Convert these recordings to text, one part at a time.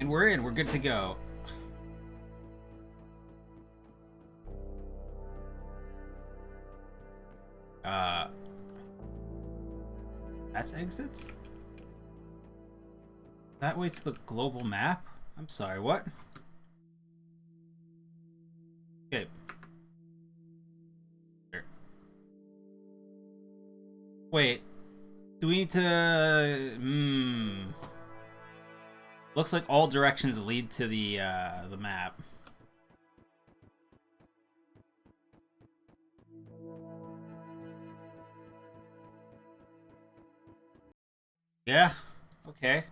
And we're in. We're good to go. Uh, that's exits? That way to the global map? I'm sorry, what? Okay. Here. Wait. Do we need to... Looks like all directions lead to the map. Yeah, okay.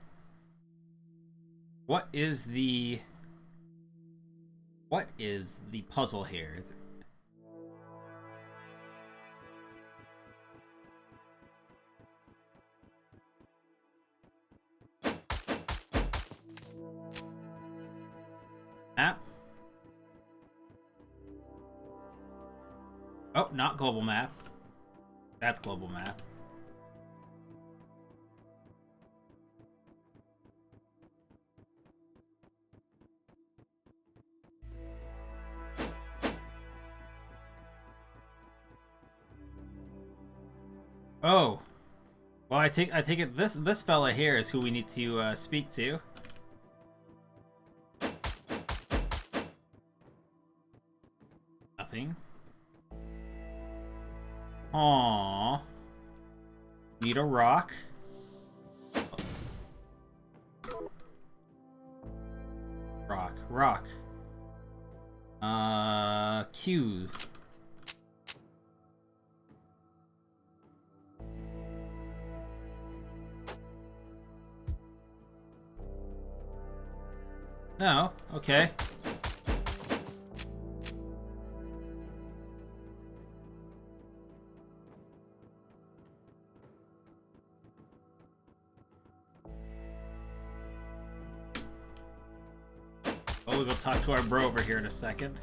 What is the puzzle here? Map? Oh, not global map. That's global map. Oh, well, I take it this fella here is who we need to speak to. Nothing. Aww. Need a rock. Rock. Q. No, okay. Oh, we'll go talk to our bro over here in a second.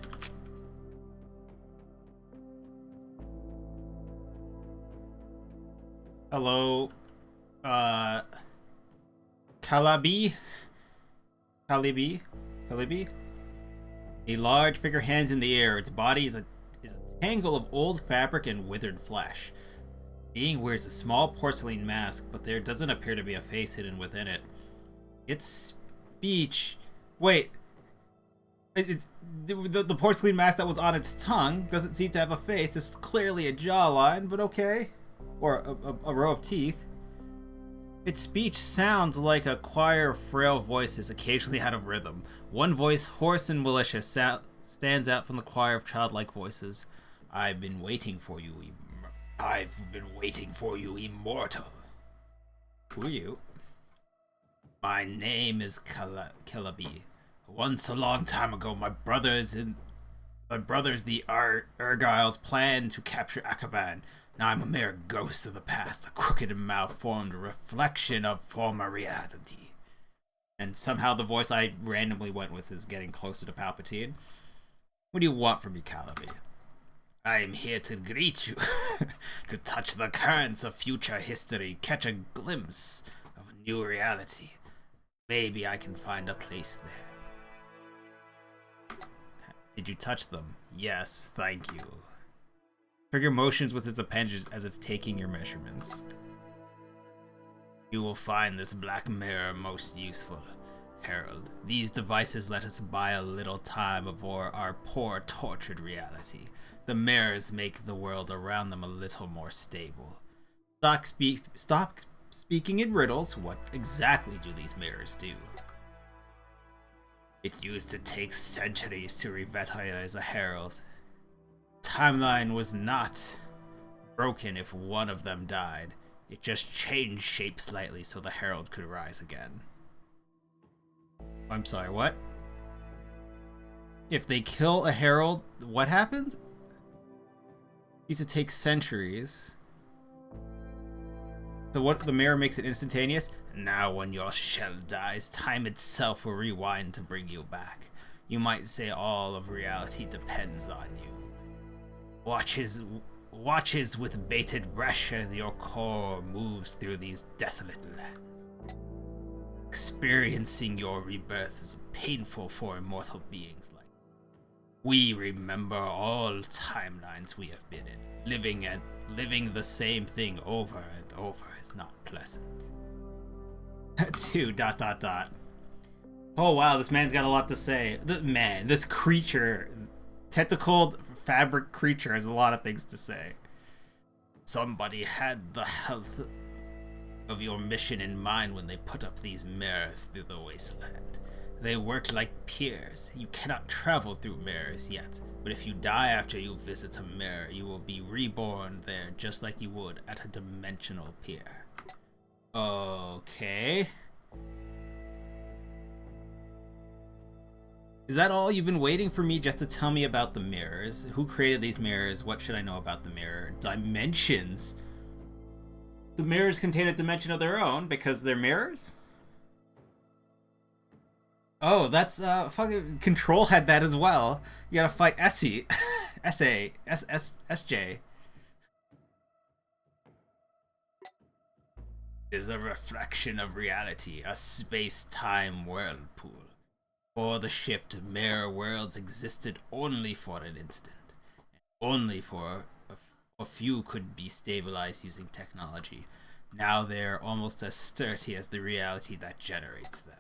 Hello, Calibi? A large figure hangs in the air. Its body is a tangle of old fabric and withered flesh. The being wears a small porcelain mask, but there doesn't appear to be a face hidden within it. Its speech... Wait. It's the porcelain mask that was on its tongue doesn't seem to have a face. It's clearly a jawline, but okay. Or a row of teeth. Its speech sounds like a choir of frail voices, occasionally out of rhythm. One voice, hoarse and malicious, stands out from the choir of childlike voices. I've been waiting for you, immortal. Who are you? My name is Calibi. Once a long time ago, my brothers, the Argyles, planned to capture Akaban. Now I'm a mere ghost of the past, a crooked and malformed reflection of former reality. And somehow the voice I randomly went with is getting closer to Palpatine. What do you want from me, Calibi? I am here to greet you, to touch the currents of future history, catch a glimpse of a new reality. Maybe I can find a place there. Did you touch them? Yes, thank you. Trigger motions with its appendages as if taking your measurements. You will find this black mirror most useful, Herald. These devices let us buy a little time before our poor, tortured reality. The mirrors make the world around them a little more stable. Stop speaking in riddles. What exactly do these mirrors do? It used to take centuries to revitalize a Herald. Timeline was not broken if one of them died. It just changed shape slightly so the Herald could rise again. I'm sorry, what? If they kill a Herald, what happens? It used to take centuries. So what, the mirror makes it instantaneous? Now when your shell dies, time itself will rewind to bring you back. You might say all of reality depends on you. Watches with bated breath as your core moves through these desolate lands. experiencing your rebirth is painful for immortal beings like we. Remember all timelines we have been in. Living the same thing over and over is not pleasant. 2. ... Oh wow, this man's got a lot to say. This creature, tentacled fabric creature, has a lot of things to say. Somebody had the health of your mission in mind when they put up these mirrors through the wasteland. They work like piers. You cannot travel through mirrors yet, but if you die after you visit a mirror, you will be reborn there just like you would at a dimensional pier. Okay. Is that all? You've been waiting for me just to tell me about the mirrors? Who created these mirrors? What should I know about the mirror? Dimensions? The mirrors contain a dimension of their own because they're mirrors? Oh, that's, fucking Control had that as well. You gotta fight Essie. SJ. It is a reflection of reality, a space-time whirlpool. Before the shift, mirror worlds existed only for an instant. Only for a few could be stabilized using technology. Now they're almost as sturdy as the reality that generates them.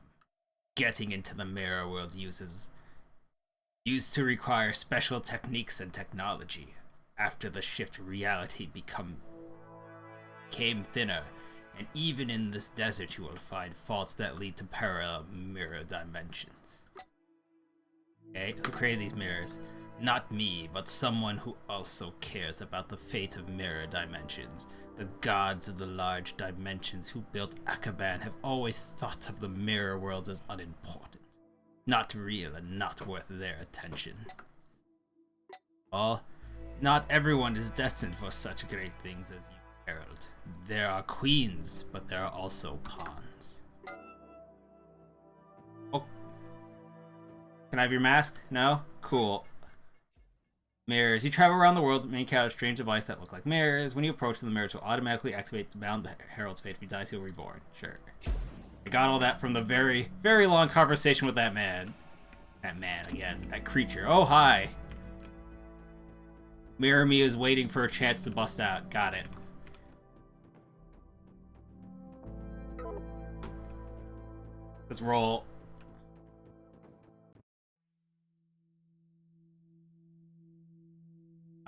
Getting into the mirror world used to require special techniques and technology. After the shift, reality became thinner, and even in this desert you will find faults that lead to parallel mirror dimensions. Okay, who created these mirrors? Not me, but someone who also cares about the fate of mirror dimensions. The gods of the large dimensions who built Akaban have always thought of the mirror worlds as unimportant, not real and not worth their attention. Well, not everyone is destined for such great things as you, Herald. There are queens, but there are also pawns. Oh. Can I have your mask? No? Cool. Mirrors. You travel around the world and encounter a strange device that look like mirrors. When you approach them, the mirrors will automatically activate to bound the Herald's fate. If he dies, he'll reborn. Sure. I got all that from the very, very long conversation with that man. That man, again. That creature. Oh, hi. Mirror me is waiting for a chance to bust out. Got it. Let's roll.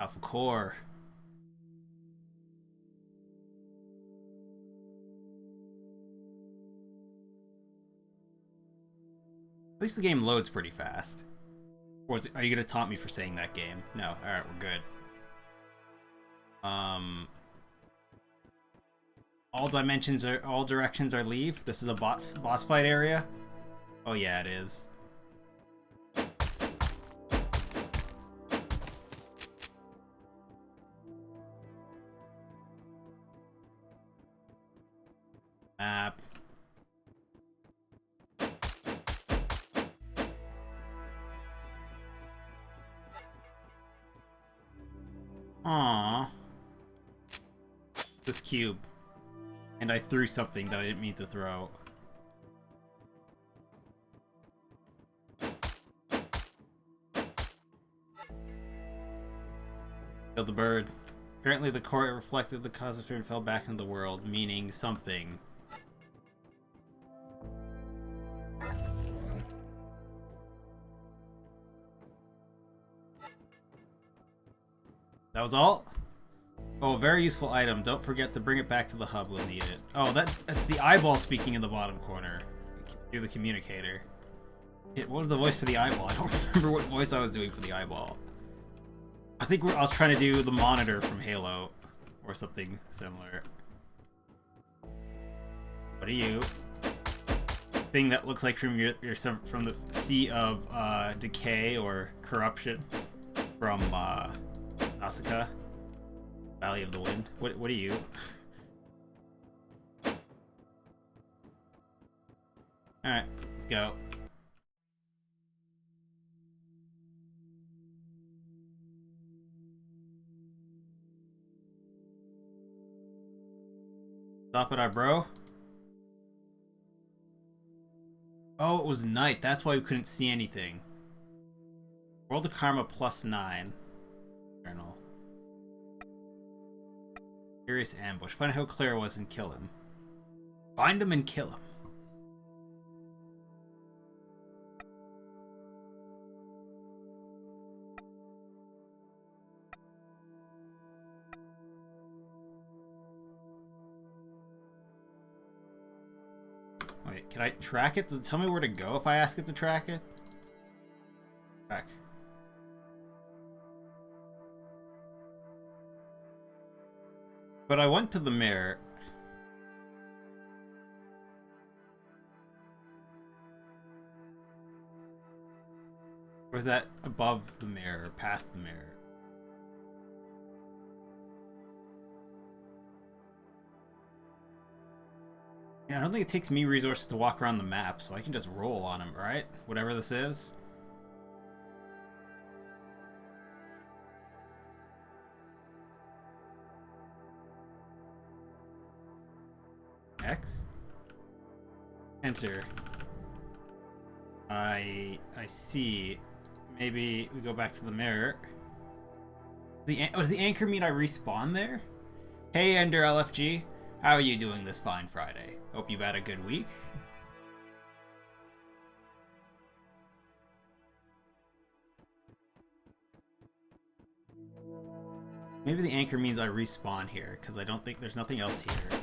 Alpha Core. At least the game loads pretty fast. Or are you gonna taunt me for saying that game? No. Alright, we're good. All directions are leave. This is a boss fight area. Oh yeah, it is. Map. Aww. This cube. And I threw something that I didn't mean to throw. Killed the bird. Apparently the core reflected the cosmosphere and fell back into the world, meaning something. That was all? Oh, very useful item. Don't forget to bring it back to the hub. We'll need it. Oh, that's the eyeball speaking in the bottom corner. Through the communicator. What was the voice for the eyeball? I don't remember what voice I was doing for the eyeball. I think I was trying to do the monitor from Halo. Or something similar. What are you? Thing that looks like from from the Sea of Decay or Corruption. From Nausicaa. Valley of the Wind. What are you? Alright, let's go. Stop it, our bro. Oh, it was night. That's why we couldn't see anything. World of Karma +9. Journal. Furious ambush. Find out how Claire was and kill him. Find him and kill him. Wait, can I track it? Does it tell me where to go if I ask it to track it? Track. But I went to the mirror. Or was that above the mirror, past the mirror? Yeah, I don't think it takes me resources to walk around the map, so I can just roll on him, right? Whatever this is. X? Enter. I see. Maybe we go back to the mirror. Was the anchor mean I respawn there? Hey, Ender LFG. How are you doing this fine Friday? Hope you've had a good week. Maybe the anchor means I respawn here, because I don't think there's nothing else here.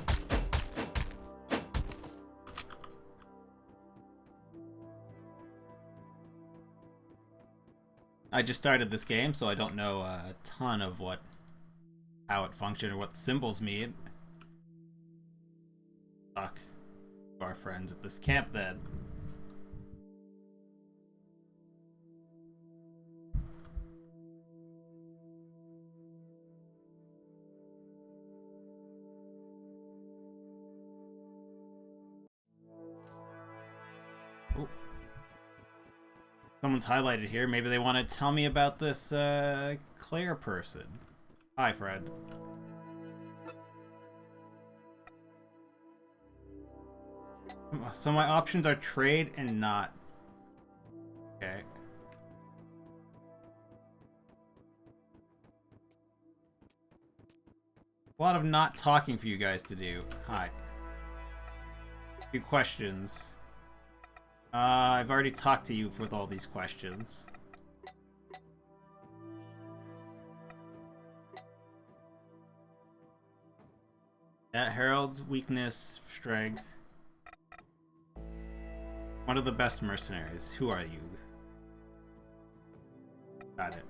I just started this game, so I don't know a ton of how it functions or what the symbols mean. Talk to our friends at this camp then. Oh. Someone's highlighted here. Maybe they want to tell me about this Claire person. Hi, Fred. So my options are trade and not. Okay. A lot of not talking for you guys to do. Hi. A few questions. I've already talked to you with all these questions. That Harold's weakness, strength. One of the best mercenaries. Who are you? Got it.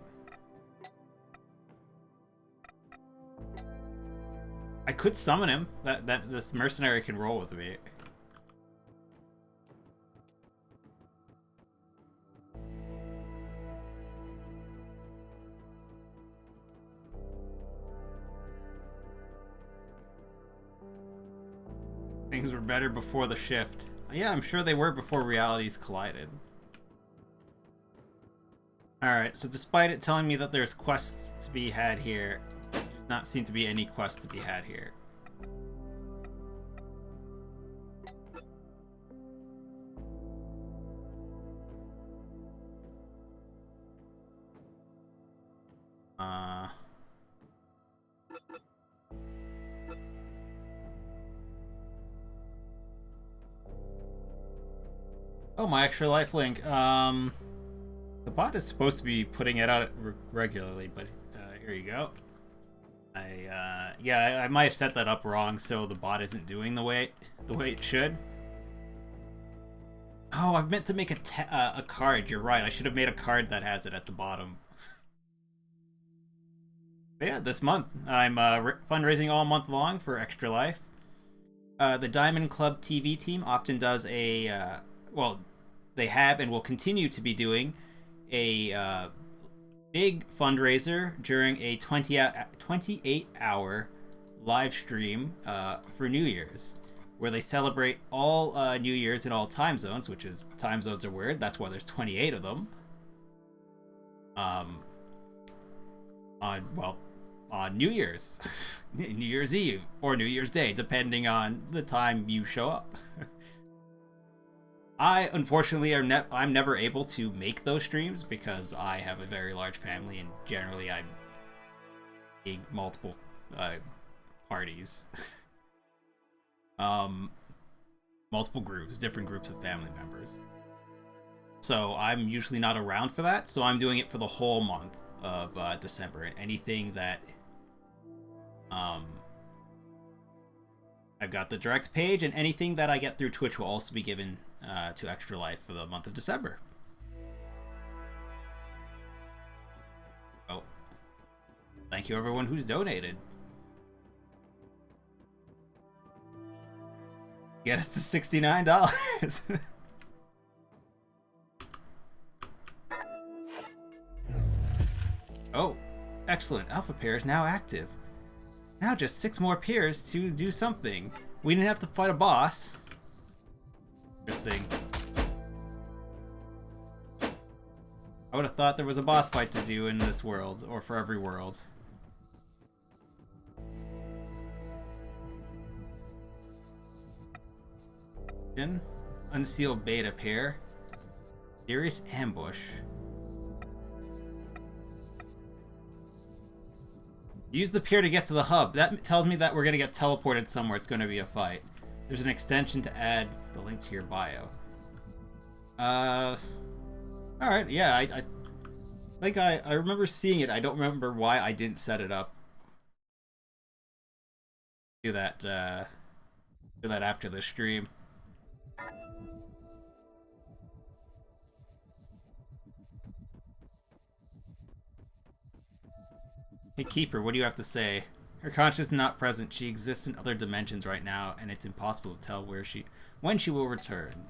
I could summon him. This mercenary can roll with me. Things were better before the shift. Yeah, I'm sure they were before realities collided. Alright, so despite it telling me that there's quests to be had here, there does not seem to be any quests to be had here. Oh, my extra life link. The bot is supposed to be putting it out regularly, but here you go. Yeah, I might have set that up wrong, so the bot isn't doing the way it should. Oh, I've meant to make a card. You're right. I should have made a card that has it at the bottom. But yeah, this month I'm fundraising all month long for Extra Life. The Diamond Club TV team often does a well, they have and will continue to be doing a big fundraiser during a 28-hour live stream for New Year's, where they celebrate all New Year's in all time zones, which is, time zones are weird, that's why there's 28 of them. On New Year's, New Year's Eve, or New Year's Day, depending on the time you show up. I unfortunately I'm never able to make those streams because I have a very large family and generally I'm in multiple parties, um, multiple groups, different groups of family members. So I'm usually not around for that. So I'm doing it for the whole month of December, and anything that um, I've got the direct page, and anything that I get through Twitch will also be given to Extra Life for the month of December. Oh, thank you everyone who's donated. Get us to $69. Oh, excellent. Alpha pair is now active. Now just 6 more pairs to do something. We didn't have to fight a boss. Interesting. I would have thought there was a boss fight to do in this world, or for every world. Unsealed beta pair. Serious ambush. Use the pier to get to the hub. That tells me that we're going to get teleported somewhere. It's going to be a fight. There's an extension to add the link to your bio. Alright, yeah, I think I remember seeing it. I don't remember why I didn't set it up. Do that after the stream. Hey Keeper, what do you have to say? Her conscience is not present. She exists in other dimensions right now, and it's impossible to tell when she will return.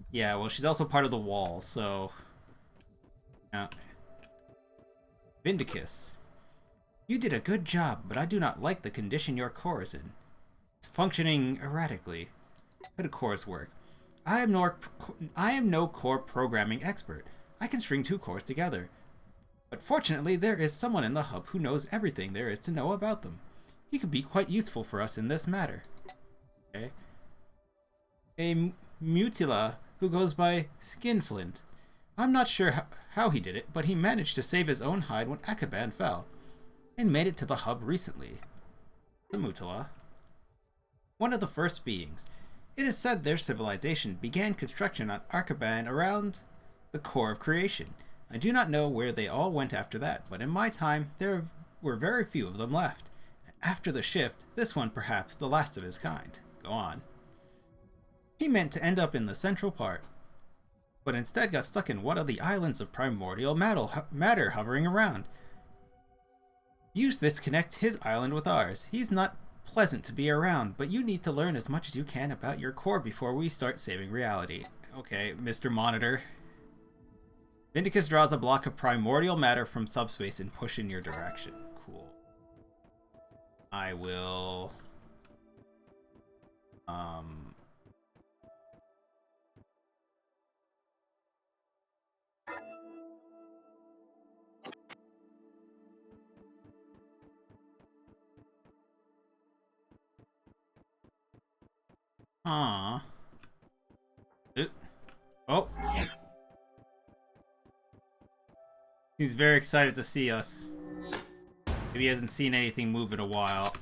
Yeah, well, she's also part of the wall, so... Yeah. Vindicus. You did a good job, but I do not like the condition your core is in. It's functioning erratically. How do cores work? I am no core programming expert. I can string 2 cores together. But fortunately, there is someone in the hub who knows everything there is to know about them. He could be quite useful for us in this matter. Okay. A mutila who goes by Skinflint. I'm not sure how he did it, but he managed to save his own hide when Akaban fell, and made it to the hub recently. The mutila. One of the first beings. It is said their civilization began construction on Arkaban around the core of creation. I do not know where they all went after that, but in my time, there were very few of them left. After the shift, this one perhaps the last of his kind. Go on. He meant to end up in the central part, but instead got stuck in one of the islands of primordial matter hovering around. Use this to connect his island with ours. He's not pleasant to be around, but you need to learn as much as you can about your core before we start saving reality. Okay, Mr. Monitor. Vindicus draws a block of primordial matter from subspace and push in your direction. Cool. I will... Oh. He's very excited to see us. Maybe he hasn't seen anything move in a while.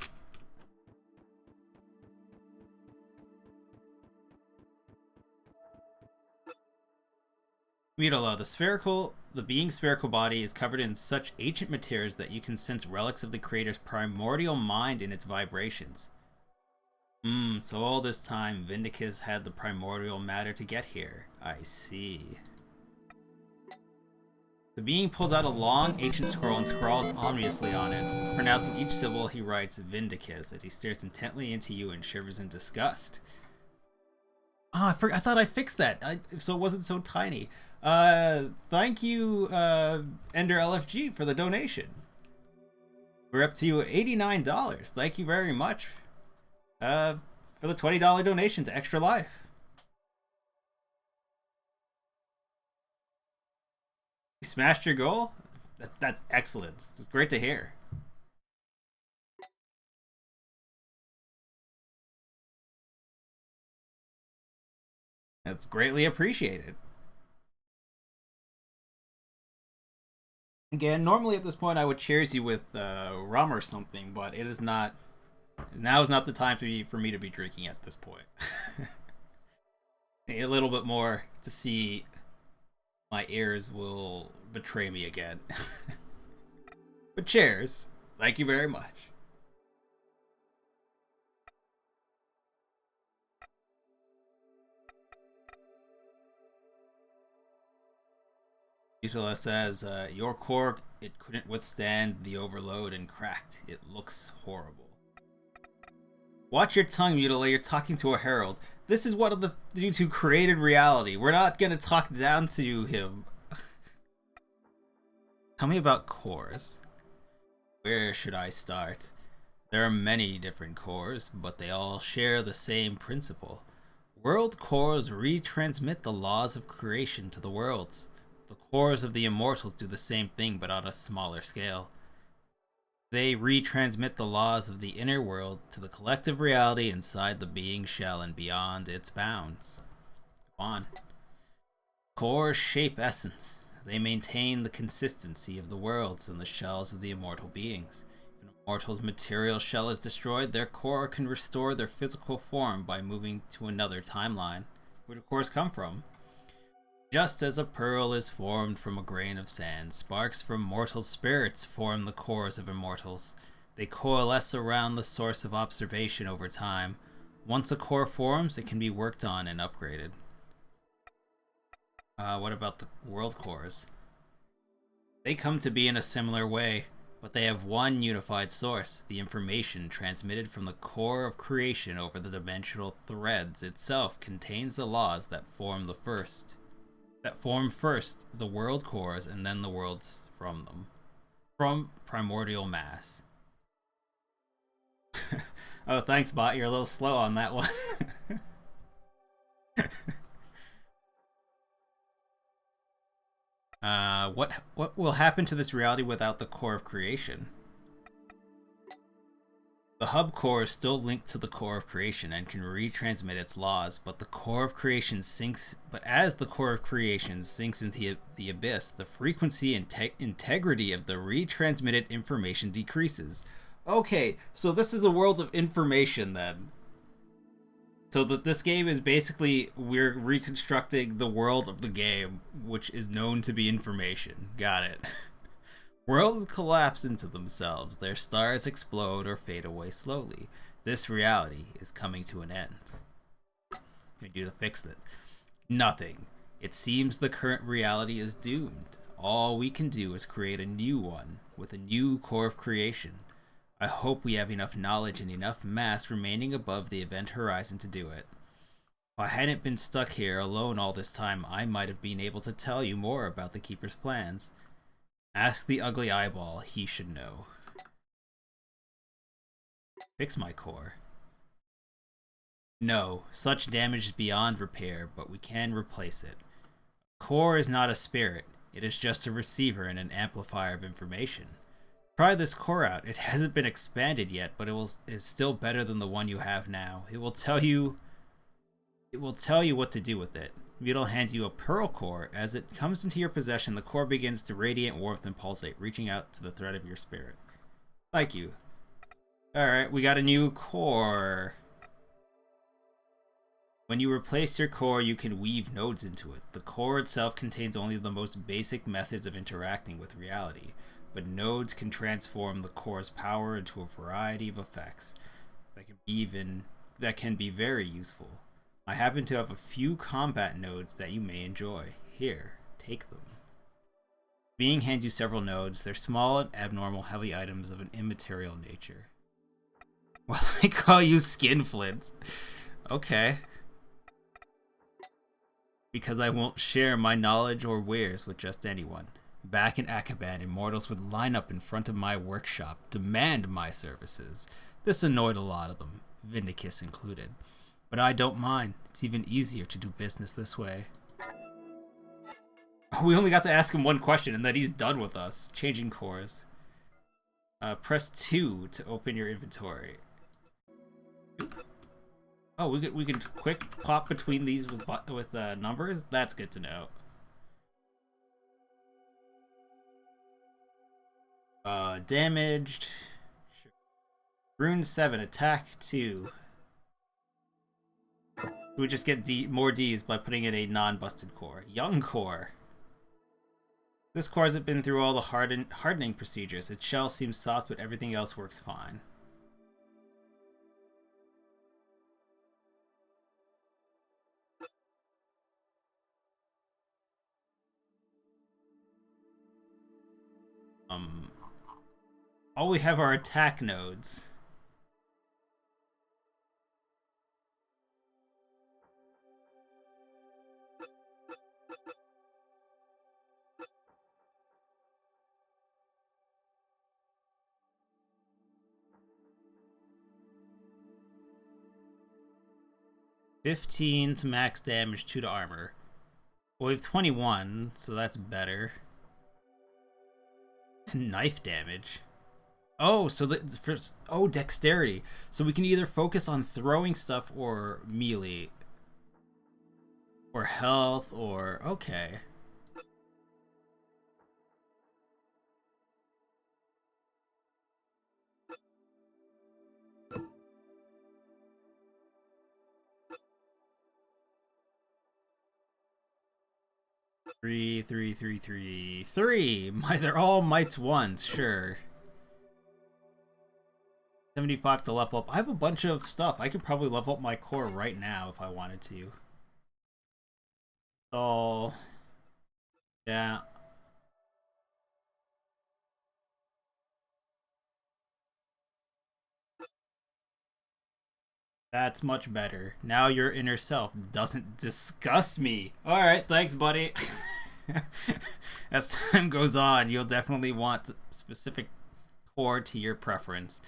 Mutala, the being's spherical body is covered in such ancient materials that you can sense relics of the creator's primordial mind in its vibrations. So all this time, Vindicus had the primordial matter to get here. I see. The being pulls out a long, ancient scroll and scrawls ominously on it. Pronouncing each syllable, he writes Vindicus as he stares intently into you and shivers in disgust. I thought I fixed that, so it wasn't so tiny. Thank you, Ender LFG, for the donation. We're up to $89. Thank you very much. For the $20 donation to Extra Life. You smashed your goal? That's excellent. It's great to hear. That's greatly appreciated. Again, normally at this point I would cheers you with rum or something, but it is not. Now is not the time for me to be drinking at this point. A little bit more to see my ears will betray me again. But cheers. Thank you very much. Utila says, your core, it couldn't withstand the overload and cracked. It looks horrible. Watch your tongue, Mutila. You're talking to a herald. This is one of the dudes who created reality. We're not gonna talk down to him. Tell me about cores. Where should I start? There are many different cores, but they all share the same principle. World cores retransmit the laws of creation to the worlds. The cores of the immortals do the same thing, but on a smaller scale. They retransmit the laws of the inner world to the collective reality inside the being shell and beyond its bounds. Go on. Cores shape essence. They maintain the consistency of the worlds and the shells of the immortal beings. If an immortal's material shell is destroyed, their core can restore their physical form by moving to another timeline. Where do cores come from? Just as a pearl is formed from a grain of sand, sparks from mortal spirits form the cores of immortals. They coalesce around the source of observation over time. Once a core forms, it can be worked on and upgraded. What about the world cores? They come to be in a similar way, but they have one unified source, the information transmitted from the core of creation over the dimensional threads itself contains the laws that form first the world cores and then the worlds from them. From primordial mass. Oh, thanks, bot. You're a little slow on that one. What will happen to this reality without the core of creation? The hub core is still linked to the core of creation and can retransmit its laws, but as the core of creation sinks into the abyss, the frequency and integrity of the retransmitted information decreases. Okay, so this is a world of information then. So that this game is basically, we're reconstructing the world of the game, which is known to be information. Got it. Worlds collapse into themselves, their stars explode or fade away slowly. This reality is coming to an end. What can we do to fix it? Nothing. It seems the current reality is doomed. All we can do is create a new one, with a new core of creation. I hope we have enough knowledge and enough mass remaining above the event horizon to do it. If I hadn't been stuck here alone all this time, I might have been able to tell you more about the Keeper's plans. Ask the ugly eyeball, he should know. Fix my core. No, such damage is beyond repair, but we can replace it. A core is not a spirit, it is just a receiver and an amplifier of information. Try this core out. It hasn't been expanded yet, but is still better than the one you have now. It will tell you what to do with it. Mutal hands you a pearl core. As it comes into your possession, the core begins to radiate warmth and pulsate, reaching out to the thread of your spirit. Thank you. Alright, we got a new core. When you replace your core, you can weave nodes into it. The core itself contains only the most basic methods of interacting with reality, but nodes can transform the core's power into a variety of effects that can be very useful. I happen to have a few combat nodes that you may enjoy. Here, take them. Being hands you several nodes. They're small and abnormal heavy items of an immaterial nature. Well, I call you skinflints. Okay. Because I won't share my knowledge or wares with just anyone. Back in Akaban, immortals would line up in front of my workshop, demand my services. This annoyed a lot of them, Vindicus included. But I don't mind. It's even easier to do business this way. We only got to ask him one question and then he's done with us. Changing cores. Press 2 to open your inventory. Oh, we could quick pop between these with numbers. That's good to know. Damaged. Sure. Rune 7, attack 2. We just get more Ds by putting in a non-busted core. Young core. This core hasn't been through all the hardening procedures. Its shell seems soft, but everything else works fine. All we have are attack nodes. $15 to max damage, 2 to armor. Well, we have 21, so that's better. To knife damage. Oh, so dexterity. So we can either focus on throwing stuff or melee. Or health or... Okay. Three. They're all mights ones, sure. 75 to level up. I have a bunch of stuff. I could probably level up my core right now if I wanted to. Oh, yeah. That's much better. Now your inner self doesn't disgust me. Alright, thanks, buddy. As time goes on, you'll definitely want specific core to your preference.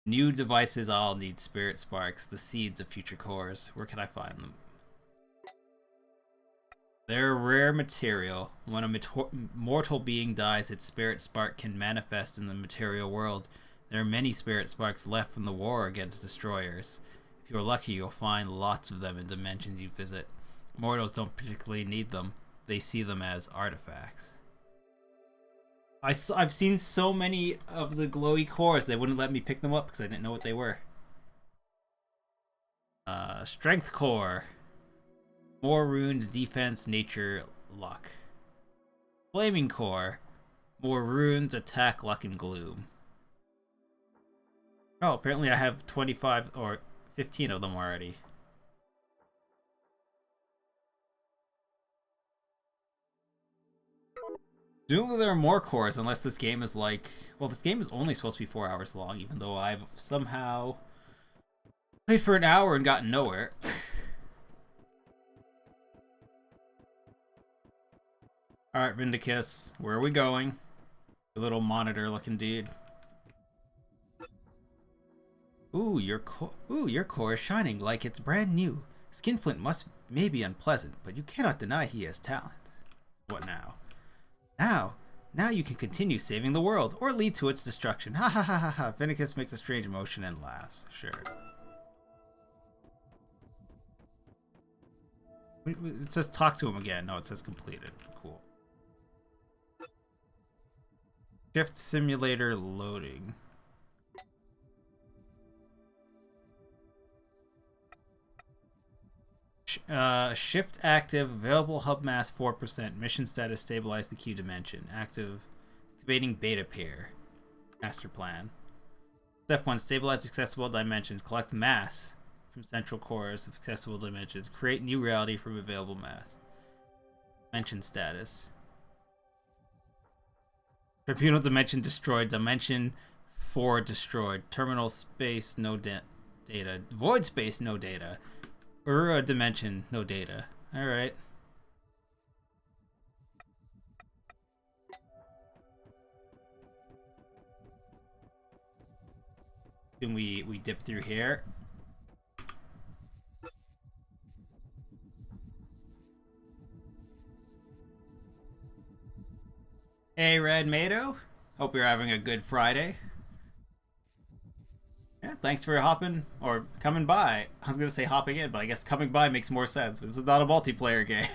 New devices all need spirit sparks, the seeds of future cores. Where can I find them? They're a rare material. When a mortal being dies, its spirit spark can manifest in the material world. There are many spirit sparks left from the war against destroyers. If you're lucky, you'll find lots of them in dimensions you visit. Mortals don't particularly need them. They see them as artifacts. I've seen so many of the glowy cores, they wouldn't let me pick them up because I didn't know what they were. Strength core. More runes, defense, nature, luck. Flaming core. More runes, attack, luck, and gloom. Oh, apparently I have 25 or 15 of them already. Presumably there are more cores unless this game is like... Well, this game is only supposed to be 4 hours long, even though I've somehow played for an hour and gotten nowhere. Alright, Vindicus, where are we going? Your little monitor-looking dude. Ooh, your core is shining like it's brand new. Skinflint may be unpleasant, but you cannot deny he has talent. What now? Now you can continue saving the world, or lead to its destruction. Ha ha ha ha ha. Vindicus makes a strange motion and laughs. Sure. It says talk to him again. No, it says completed. Cool. Shift simulator loading. Shift active, available hub mass 4%, mission status stabilize the Q dimension, activating beta pair, master plan. Step 1, stabilize accessible dimensions, collect mass from central cores of accessible dimensions, create new reality from available mass. Dimension status. Tribunal dimension destroyed, dimension 4 destroyed, terminal space no data, void space no data. Ura dimension, no data. Alright. Then we dip through here. Hey, Red Mado. Hope you're having a good Friday. Yeah, thanks for hopping or coming by. I was gonna say hopping in, but I guess coming by makes more sense. This is not a multiplayer game.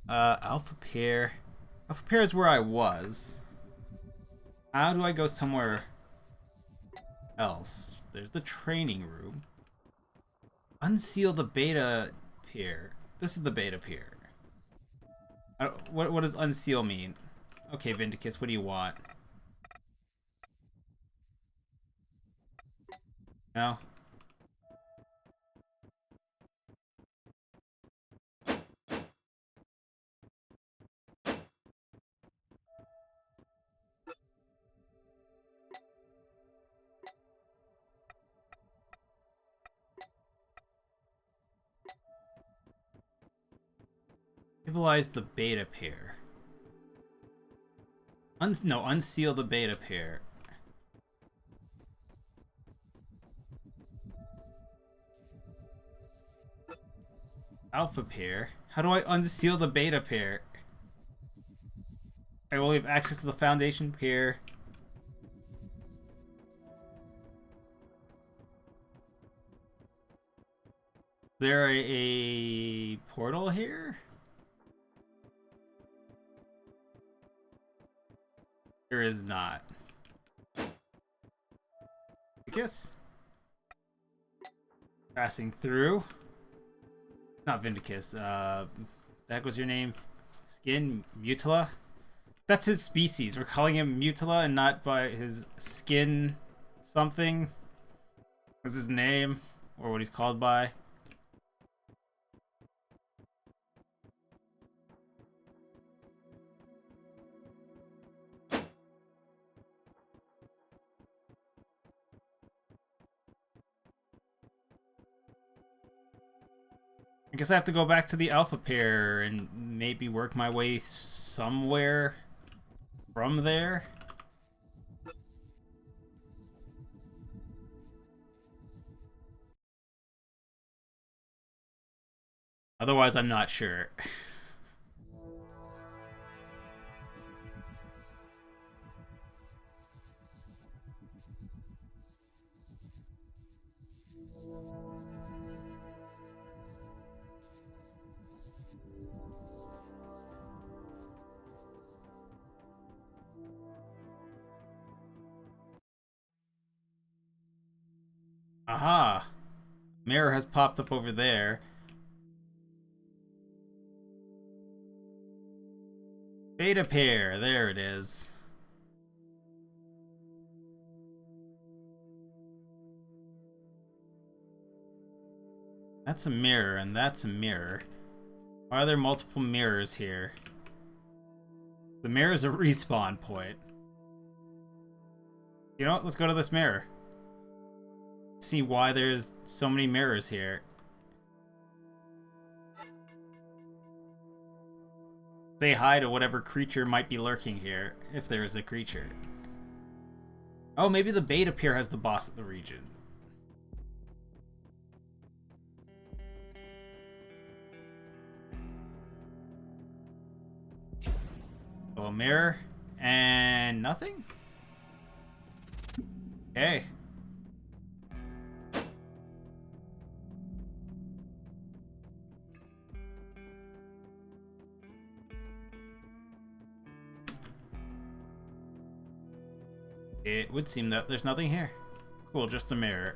Alpha Pier. Alpha Pier is where I was. How do I go somewhere else? There's the training room. Unseal the beta pier. This is the beta pier. What does unseal mean? Okay, Vindicus, what do you want? No? Stabilize the beta pair. No, unseal the beta pair. Alpha pair? How do I unseal the beta pair? I will have access to the foundation pair. Is there a portal here? There is not. I guess. Passing through. Not Vindicus. That was your name. Skin Mutila. That's his species. We're calling him Mutila and not by his skin something. What's his name? Or what he's called by. I guess I have to go back to the Alpha Pair and maybe work my way somewhere from there. Otherwise, I'm not sure. Aha! Mirror has popped up over there. Beta pair, there it is. That's a mirror, and that's a mirror. Why are there multiple mirrors here? The mirror is a respawn point. You know what? Let's go to this mirror. See why there's so many mirrors here. Say hi to whatever creature might be lurking here, if there is a creature. Oh, maybe the beta pier has the boss of the region. So a mirror and nothing? Okay. It would seem that there's nothing here. Cool, just a mirror.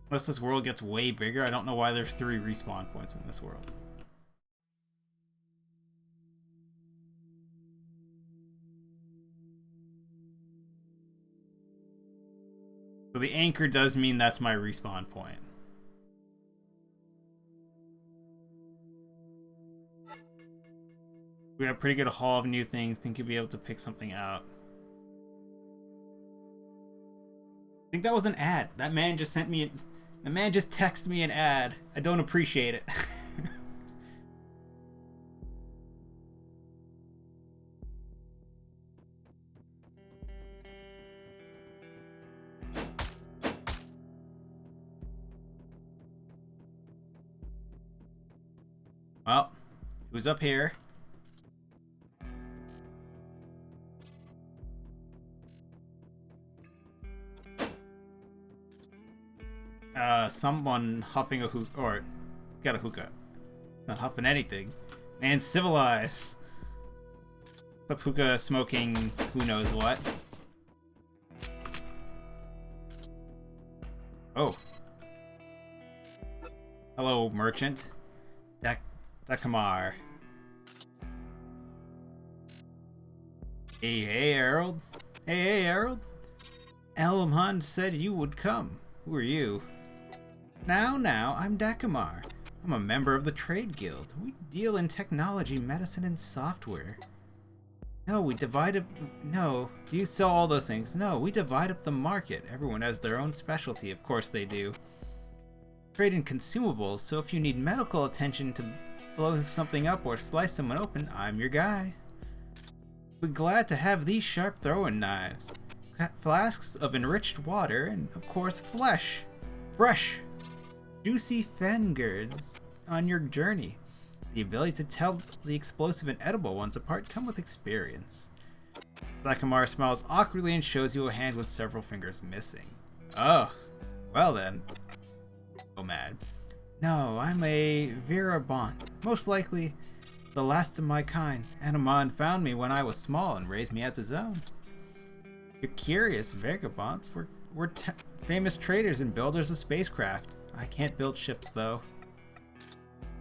Unless this world gets way bigger, I don't know why there's 3 respawn points in this world. So the anchor does mean that's my respawn point. We have a pretty good haul of new things. Think you'll be able to pick something out. I think that was an ad. That man just sent me the man just texted me an ad. I don't appreciate it. Well, who's up here? someone huffing a hookah, or got a hookah. Not huffing anything. Man, civilized. The hookah smoking who knows what. Oh. Hello, merchant. Dakamar. Hey, Harold. Hey, Harold. Elmhund said you would come. Who are you? Now, I'm Dakamar. I'm a member of the Trade Guild. We deal in technology, medicine, and software. No, we divide up... No. Do you sell all those things? No, we divide up the market. Everyone has their own specialty. Of course they do. Trade in consumables, so if you need medical attention to blow something up or slice someone open, I'm your guy. We're glad to have these sharp throwing knives. Flasks of enriched water, and of course flesh. Fresh, juicy fingers on your journey. The ability to tell the explosive and edible ones apart come with experience. Dakamar smiles awkwardly and shows you a hand with several fingers missing. Oh, well then. Oh, mad. No, I'm a Virabont. Most likely the last of my kind. Anamon found me when I was small and raised me as his own. You're curious, Vagabonds. We're famous traders and builders of spacecraft. I can't build ships, though.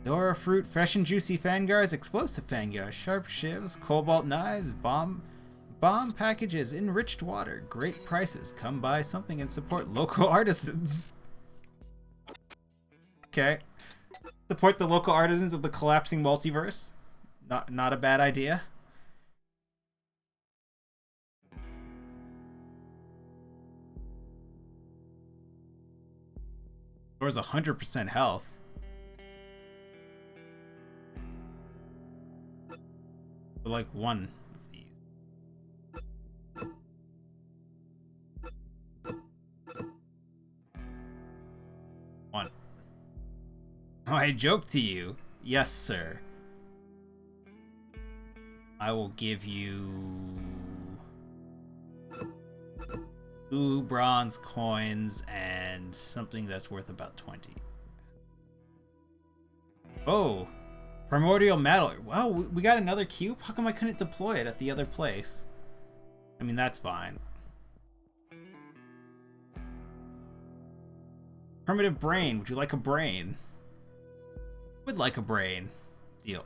Dora fruit, fresh and juicy fangars, explosive fangars, sharp shivs, cobalt knives, bomb packages, enriched water, great prices. Come buy something and support local artisans. Okay. Support the local artisans of the collapsing multiverse. Not a bad idea. Dora's 100% health. Like one of these. One. Oh, I joke to you. Yes, sir. I will give you 2 bronze coins and something that's worth about 20. Oh. Primordial metal. Well, we got another cube? How come I couldn't deploy it at the other place? I mean, that's fine. Primitive brain. Would you like a brain? Would like a brain. Deal.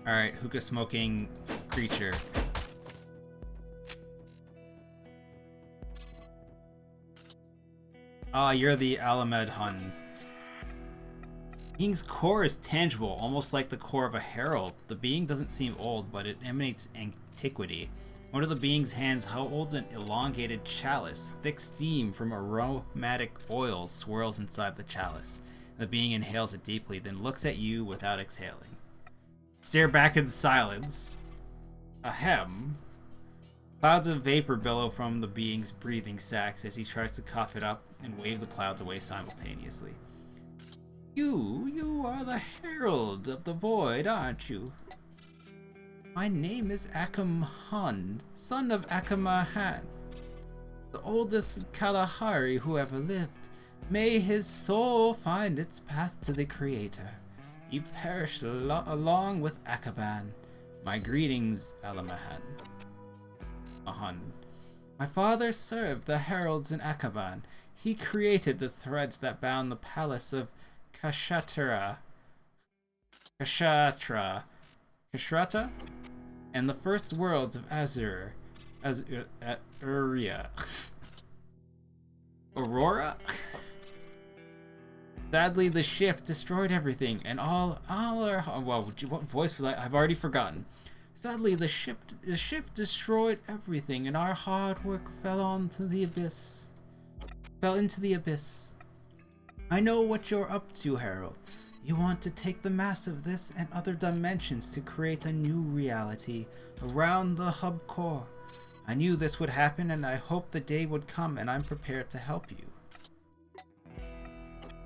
Alright, hookah smoking creature. Ah, you're the Alamed Hun. Being's core is tangible, almost like the core of a herald. The being doesn't seem old, but it emanates antiquity. One of the being's hands holds an elongated chalice. Thick steam from aromatic oils swirls inside the chalice. The being inhales it deeply, then looks at you without exhaling. Stare back in silence. Ahem. Clouds of vapor billow from the being's breathing sacs as he tries to cough it up and wave the clouds away simultaneously. You are the herald of the void, aren't you? My name is Akamhund, son of Akamahan, the oldest Kalahari who ever lived. May his soul find its path to the Creator. You perished along with Akaban. My greetings, Alamahan. My father served the heralds in Akaban. He created the threads that bound the palace of Kashrata, and the first worlds of Uria. Aurora? Sadly, the shift destroyed everything, and all our... Well, what voice was I? I've already forgotten. Sadly, the shift destroyed everything, and our hard work fell into the abyss. I know what you're up to, Harold. You want to take the mass of this and other dimensions to create a new reality around the hub core. I knew this would happen, and I hoped the day would come, and I'm prepared to help you.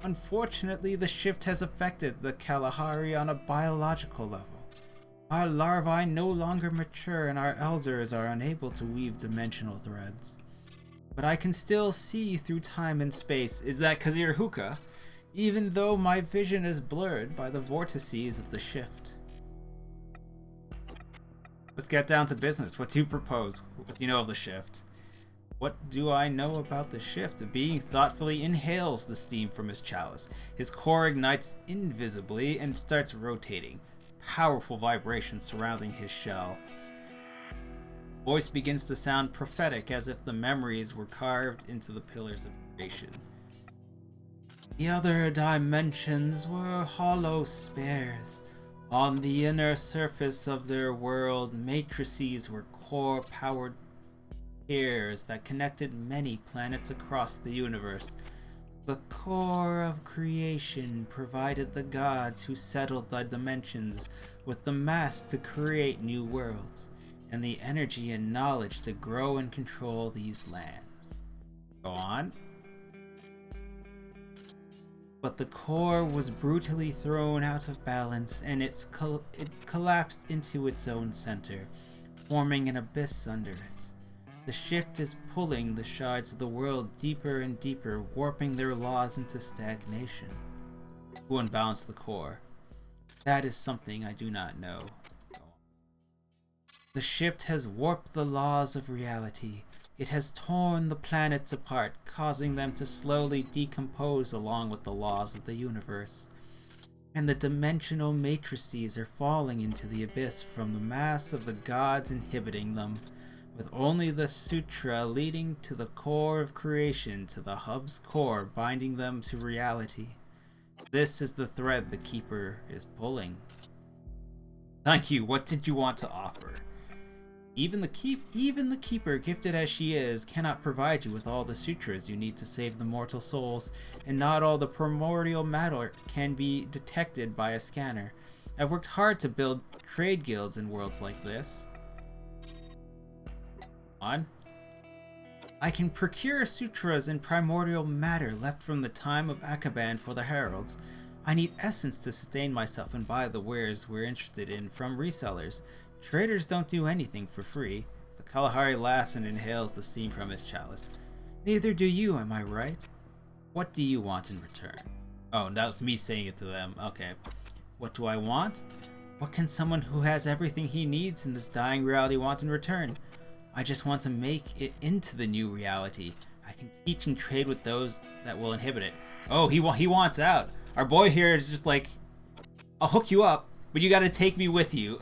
Unfortunately, the shift has affected the Kalahari on a biological level. Our larvae no longer mature and our elders are unable to weave dimensional threads. But I can still see through time and space. Is that because you're hookah? Even though my vision is blurred by the vortices of the shift. Let's get down to business. What do you propose? What do you know of the shift? What do I know about the shift? A being thoughtfully inhales the steam from his chalice. His core ignites invisibly and starts rotating. Powerful vibrations surrounding his shell. Voice begins to sound prophetic as if the memories were carved into the pillars of creation. The other dimensions were hollow spheres. On the inner surface of their world, matrices were core-powered spheres that connected many planets across the universe. The core of creation provided the gods who settled the dimensions with the mass to create new worlds, and the energy and knowledge to grow and control these lands. Go on. But the core was brutally thrown out of balance, and it collapsed into its own center, forming an abyss under it. The shift is pulling the shards of the world deeper and deeper, warping their laws into stagnation. Who unbalanced the core? That is something I do not know. The shift has warped the laws of reality. It has torn the planets apart, causing them to slowly decompose along with the laws of the universe. And the dimensional matrices are falling into the abyss from the mass of the gods inhibiting them, with only the sutra leading to the core of creation, to the hub's core, binding them to reality. This is the thread the Keeper is pulling. Thank you. What did you want to offer? Even the Keeper, gifted as she is, cannot provide you with all the sutras you need to save the mortal souls, and not all the primordial matter can be detected by a scanner. I've worked hard to build trade guilds in worlds like this. On. I can procure sutras and primordial matter left from the time of Akaban for the heralds. I need essence to sustain myself and buy the wares we're interested in from resellers. Traders don't do anything for free. The Kalahari laughs and inhales the steam from his chalice. Neither do you, am I right? What do you want in return? Oh, that's me saying it to them. Okay. What do I want? What can someone who has everything he needs in this dying reality want in return? I just want to make it into the new reality. I can teach and trade with those that will inhibit it. Oh, he wants out. Our boy here is just like, I'll hook you up, but you gotta take me with you.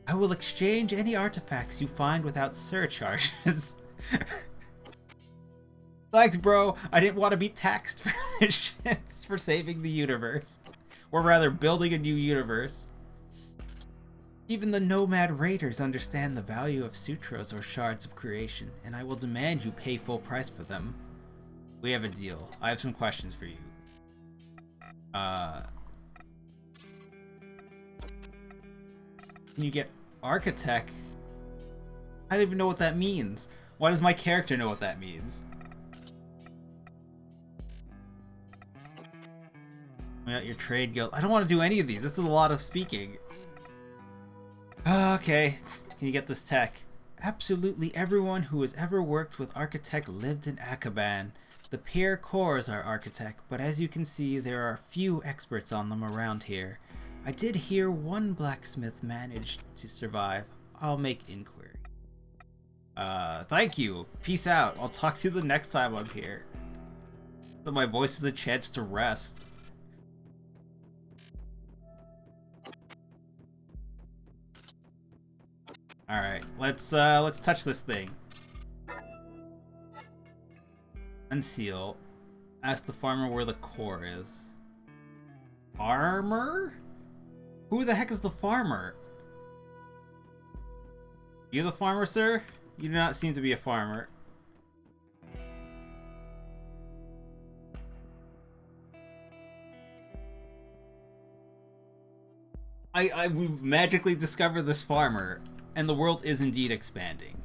I will exchange any artifacts you find without surcharges. Thanks, bro. I didn't want to be taxed for this shit, for saving the universe. Or rather, building a new universe. Even the nomad raiders understand the value of sutras or shards of creation, and I will demand you pay full price for them. We have a deal. I have some questions for you. Can you get architect? I don't even know what that means. Why does my character know what that means? We got your trade guild. I don't want to do any of these. This is a lot of speaking. Okay, can you get this tech? Absolutely everyone who has ever worked with Architect lived in Akaban. The Pierre cores are Architect, but as you can see, there are few experts on them around here. I did hear one blacksmith managed to survive. I'll make inquiry. Thank you. Peace out. I'll talk to you the next time I'm here. So my voice is a chance to rest. Alright, let's touch this thing. Unseal. Ask the farmer where the core is. Farmer? Who the heck is the farmer? You the farmer, sir? You do not seem to be a farmer. We've magically discovered this farmer, and the world is indeed expanding.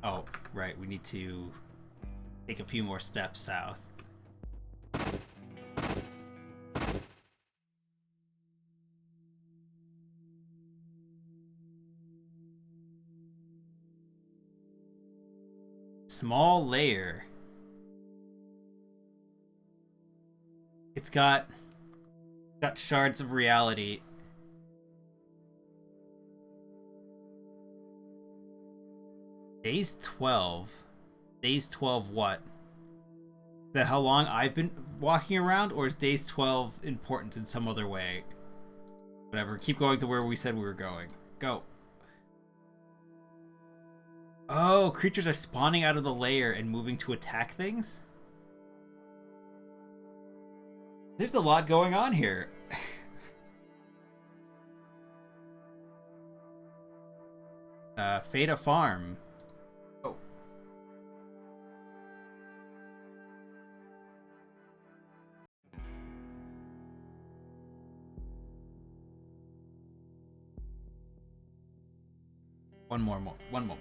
Oh, right, we need to take a few more steps south. Small layer. It's got shards of reality. Days 12. Days 12 what? Is that how long I've been walking around, or is days 12 important in some other way? Whatever, keep going to where we said we were going. Go. Oh, creatures are spawning out of the layer and moving to attack things? There's a lot going on here. Feta Farm. Oh. One more.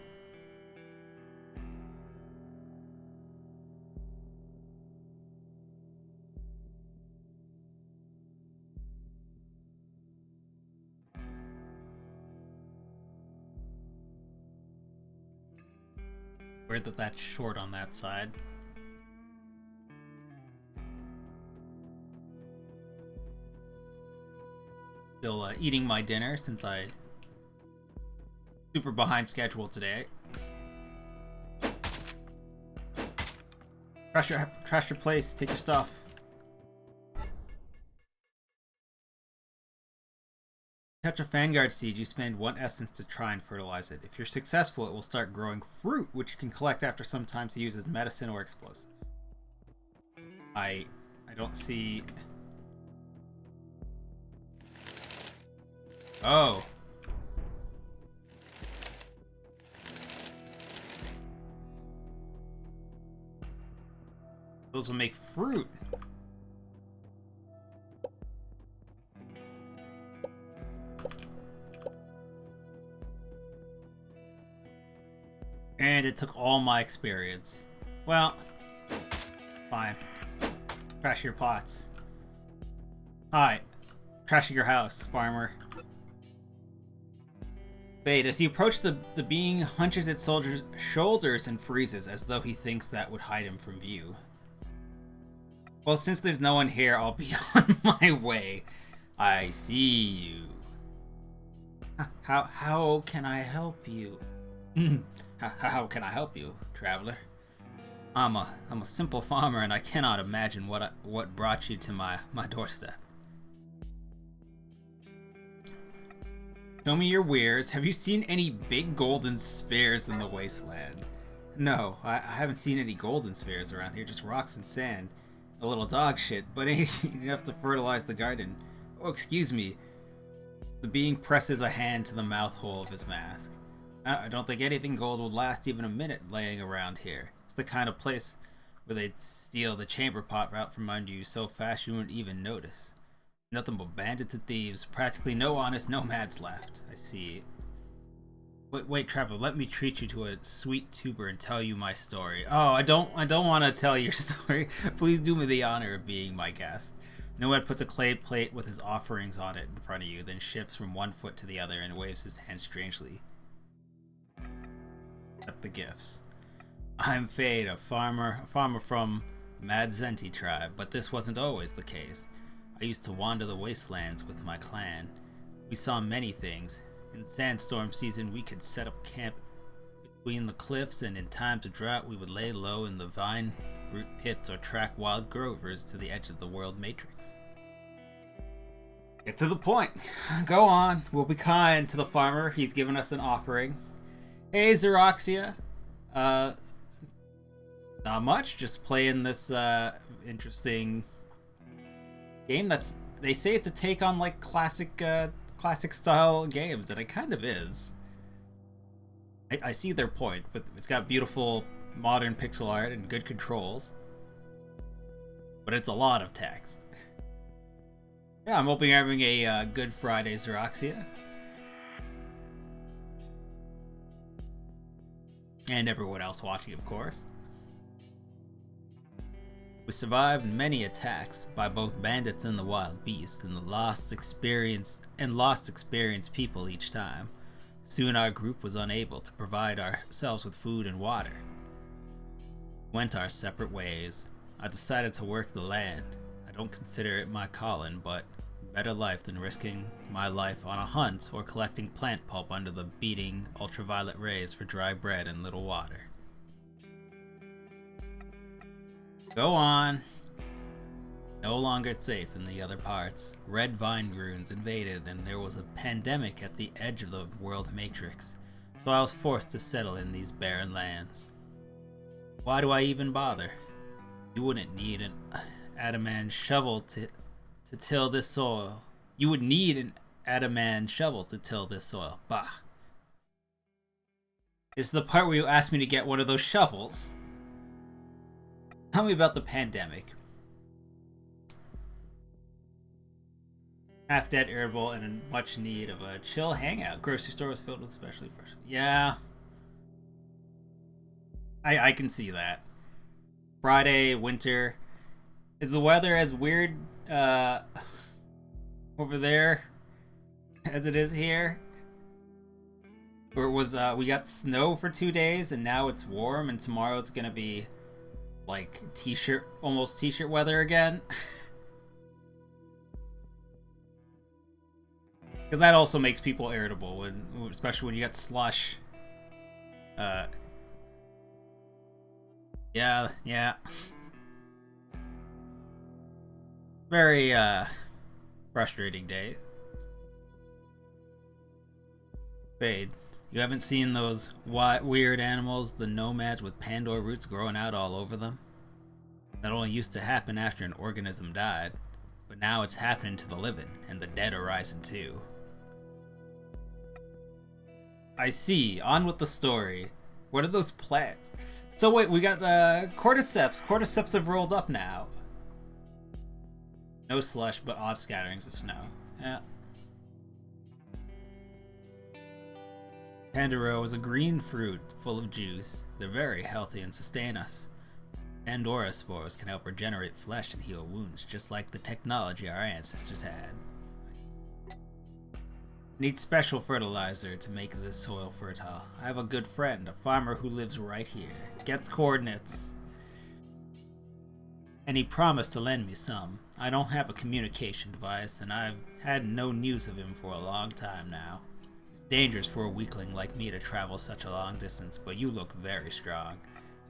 Weird that that's short on that side. Still eating my dinner since I super behind schedule today. Trash your place. Take your stuff. Catch a Vanguard seed, you spend 1 essence to try and fertilize it. If you're successful, it will start growing fruit, which you can collect after some time to use as medicine or explosives. I don't see... Oh. Those will make fruit. And it took all my experience. Well, fine. Trash your pots. Hi. Trashing your house, farmer. Fade, as you approach the being hunches its shoulders and freezes, as though he thinks that would hide him from view. Well, since there's no one here, I'll be on my way. I see you. How can I help you? How can I help you, traveler? I'm a simple farmer, and I cannot imagine what brought you to my doorstep. Show me your wares. Have you seen any big golden spheres in the wasteland? No, I haven't seen any golden spheres around here, just rocks and sand. A little dog shit, but ain't enough to fertilize the garden. Oh, excuse me. The being presses a hand to the mouth hole of his mask. I don't think anything gold would last even a minute laying around here. It's the kind of place where they'd steal the chamber pot out from under you so fast you wouldn't even notice. Nothing but bandits and thieves. Practically no honest nomads left. I see. Wait, traveler, let me treat you to a sweet tuber and tell you my story. Oh, I don't want to tell your story. Please do me the honor of being my guest. Nomad puts a clay plate with his offerings on it in front of you, then shifts from one foot to the other and waves his hand strangely. Accept the gifts. I'm Fade, a farmer from Madzenti tribe, but this wasn't always the case. I used to wander the wastelands with my clan. We saw many things. In sandstorm season, we could set up camp between the cliffs, and in times of drought, we would lay low in the vine root pits or track wild grovers to the edge of the world matrix. Get to the point. Go on. We'll be kind to the farmer. He's given us an offering. Hey, Xeroxia. Not much. Just playing this interesting game that's... They say it's a take on like classic style games, and it kind of is. I see their point, but it's got beautiful modern pixel art and good controls. But it's a lot of text. Yeah, I'm hoping you're having a good Friday, Xeroxia. And everyone else watching, of course. We survived many attacks by both bandits and the wild beast, and lost experienced people each time. Soon our group was unable to provide ourselves with food and water. We went our separate ways. I decided to work the land. I don't consider it my calling, but better life than risking my life on a hunt or collecting plant pulp under the beating ultraviolet rays for dry bread and little water. Go on. No longer safe in the other parts. Red vine runes invaded, and there was a pandemic at the edge of the world matrix, so I was forced to settle in these barren lands. Why do I even bother? You wouldn't need an adamant shovel to till this soil. You would need an adamant shovel to till this soil. Bah. It's the part where you asked me to get one of those shovels. Tell me about the pandemic. Half dead, irritable, and in much need of a chill hangout. Grocery store was filled with especially fresh. Yeah. I can see that. Friday, winter. Is the weather as weird over there as it is here? Or it was we got snow for 2 days and now it's warm, and tomorrow it's gonna be like almost t-shirt weather again. Because that also makes people irritable, especially when you got slush. Yeah. Very frustrating day. Fade. You haven't seen those weird animals, the nomads with pandora roots growing out all over them? That only used to happen after an organism died, but now it's happening to the living, and the dead are rising too. I see. On with the story. What are those plants? So wait, we got cordyceps. Cordyceps have rolled up now. No slush, but odd scatterings of snow. Yeah. Pandora is a green fruit full of juice. They're very healthy and sustain us. Pandora spores can help regenerate flesh and heal wounds, just like the technology our ancestors had. Need special fertilizer to make this soil fertile. I have a good friend, a farmer who lives right here. Gets coordinates. And he promised to lend me some. I don't have a communication device, and I've had no news of him for a long time now. It's dangerous for a weakling like me to travel such a long distance, but you look very strong.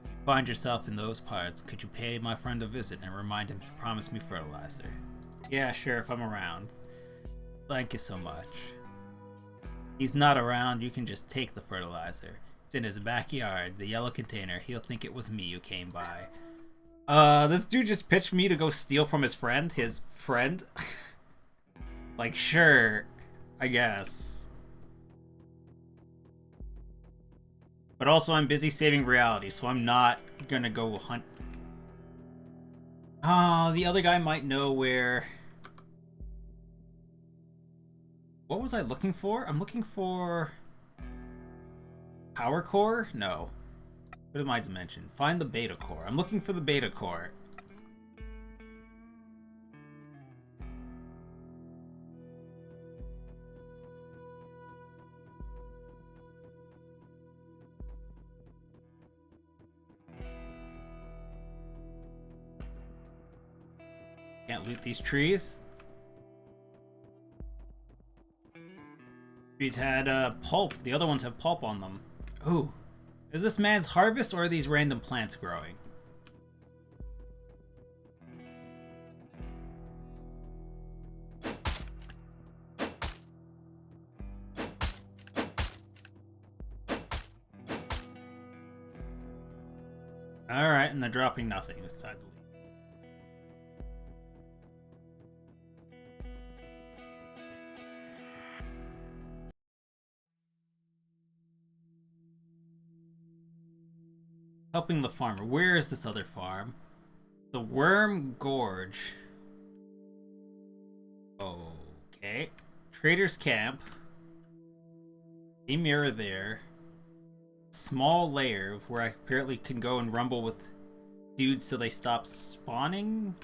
If you find yourself in those parts, could you pay my friend a visit and remind him he promised me fertilizer? Yeah, sure, if I'm around. Thank you so much. He's not around, you can just take the fertilizer. It's in his backyard, the yellow container. He'll think it was me who came by. This dude just pitched me to go steal from his friend? His friend? Like, sure, I guess. But also, I'm busy saving reality, so I'm not gonna go hunt. The other guy might know where... What was I looking for? I'm looking for... Power core? No. What am I to mention? Find the beta core. I'm looking for the beta core. Can't loot these trees. Trees had pulp. The other ones have pulp on them. Ooh. Is this man's harvest, or are these random plants growing? Alright, and they're dropping nothing inside the leaf. Helping the farmer. Where is this other farm? The Worm Gorge. Okay. Trader's Camp. A mirror there. Small lair where I apparently can go and rumble with dudes so they stop spawning.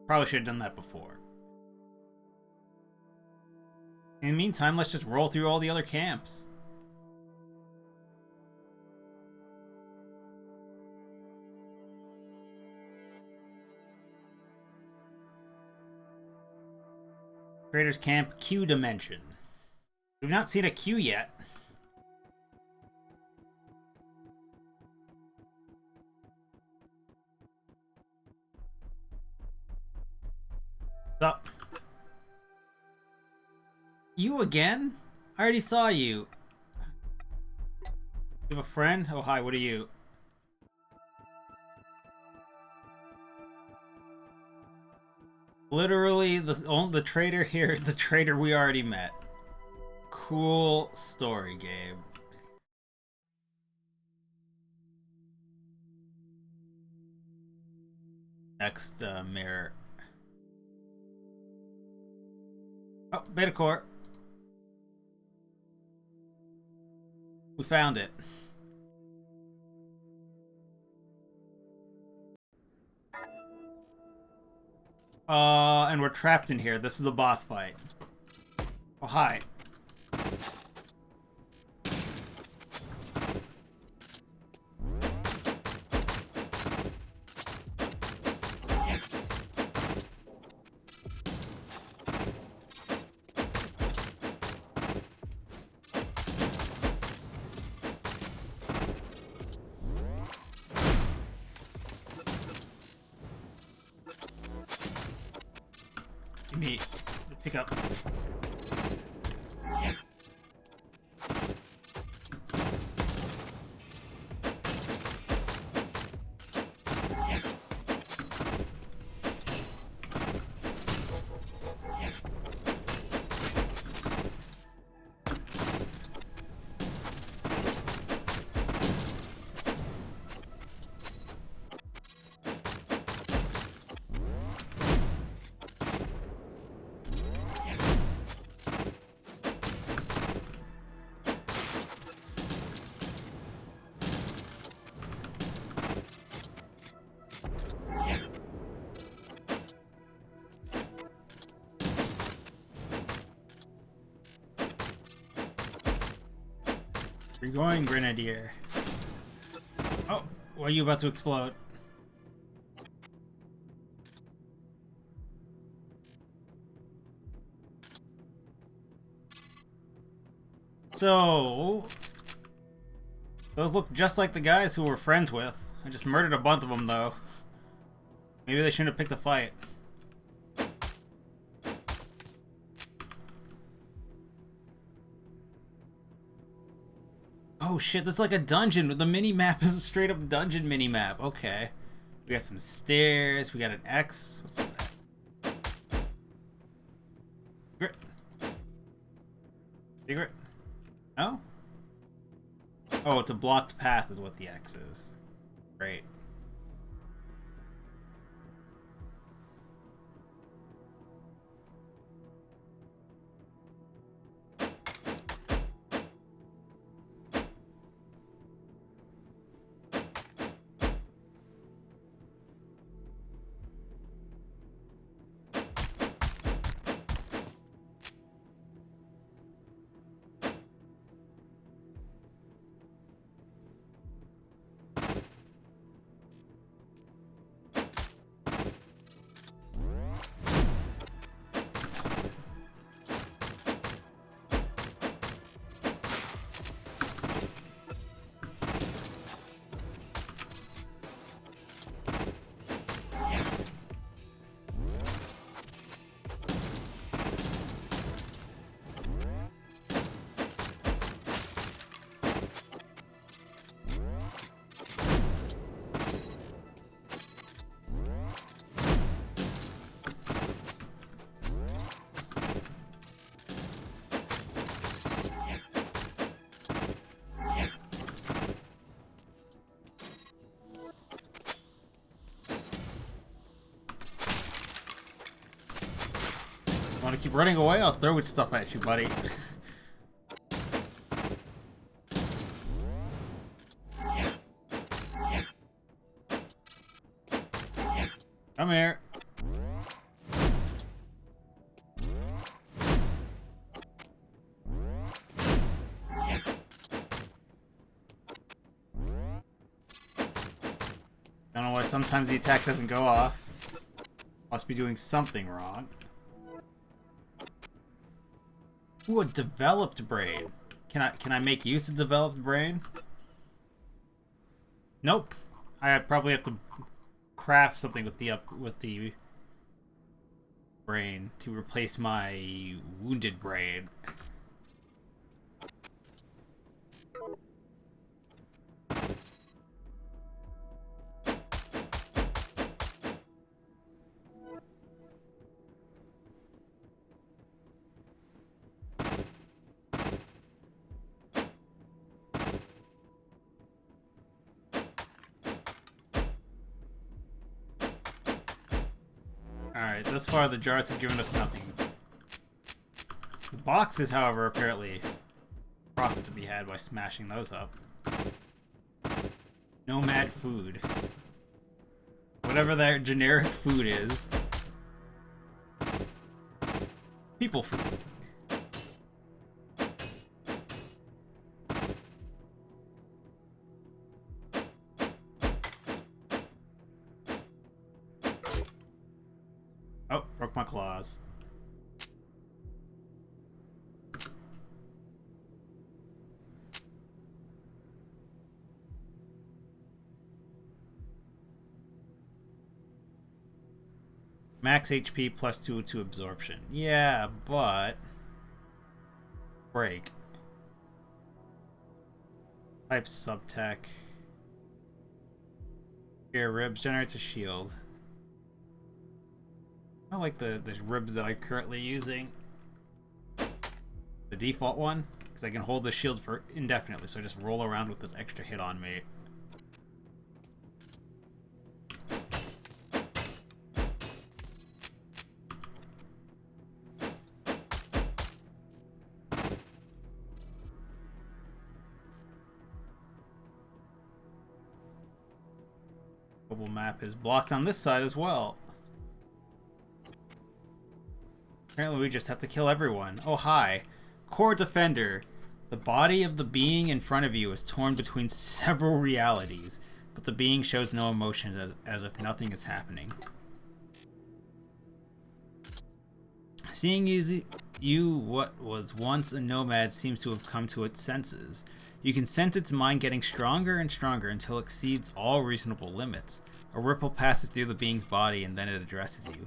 Probably should have done that before. In the meantime, let's just roll through all the other camps. Creators Camp Q Dimension. We've not seen a Q yet. What's up? You again? I already saw you. You have a friend? Oh, hi, what are you? Literally, the trader here is the trader we already met. Cool story, Gabe. Next mirror. Oh, beta core. We found it. And we're trapped in here. This is a boss fight. Oh, hi. Give me the pickup. Where you going, Grenadier? Oh, why are you about to explode? So, those look just like the guys who we're friends with. I just murdered a bunch of them, though. Maybe they shouldn't have picked a fight. Oh shit, this is like a dungeon. The mini-map is a straight-up dungeon mini-map. Okay. We got some stairs. We got an X. What's this X? Secret? Secret? No? Oh, it's a blocked path is what the X is. Great. Want to keep running away? I'll throw stuff at you, buddy. Come here. I don't know why sometimes the attack doesn't go off. Must be doing something wrong. Ooh, a developed brain. Can I make use of developed brain? Nope. I probably have to craft something with the brain to replace my wounded brain. Alright, thus far the jars have given us nothing. The boxes, however, apparently profit to be had by smashing those up. Nomad food. Whatever their generic food is. People food. Oh, broke my claws. Max HP plus 2 to absorption. Yeah, but... break. Type subtech. Here, ribs generates a shield. I like the ribs that I'm currently using. The default one, because I can hold the shield for indefinitely, so I just roll around with this extra hit on me. Global map is blocked on this side as well. Apparently we just have to kill everyone. Oh, hi. Core Defender. The body of the being in front of you is torn between several realities, but the being shows no emotion as if nothing is happening. Seeing you, what was once a nomad, seems to have come to its senses. You can sense its mind getting stronger and stronger until it exceeds all reasonable limits. A ripple passes through the being's body and then it addresses you.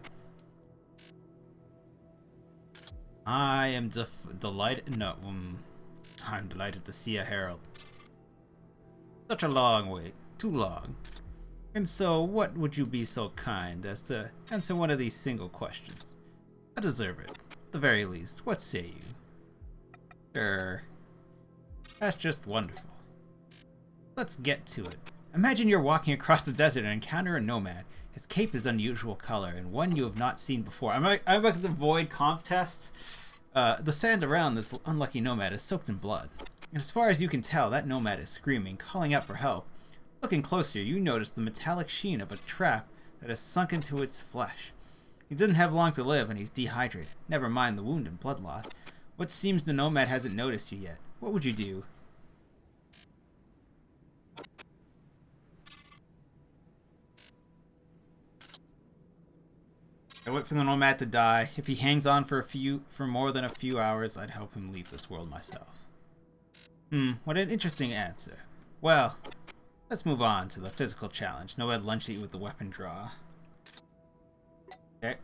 I'm delighted to see a herald. Such a long wait. Too long. And so, what would you be so kind as to answer one of these single questions? I deserve it. At the very least, what say you? Sure. That's just wonderful. Let's get to it. Imagine you're walking across the desert and encounter a nomad. His cape is unusual color and one you have not seen before. I'm about to avoid conf tests. The sand around this unlucky nomad is soaked in blood. And as far as you can tell, that nomad is screaming, calling out for help. Looking closer, you notice the metallic sheen of a trap that has sunk into its flesh. He didn't have long to live and he's dehydrated. Never mind the wound and blood loss. What seems the nomad hasn't noticed you yet. What would you do? I wait for the nomad to die. If he hangs on for more than a few hours, I'd help him leave this world myself. What an interesting answer. Well, let's move on to the physical challenge. Nomad lunges at you with the weapon draw. Okay.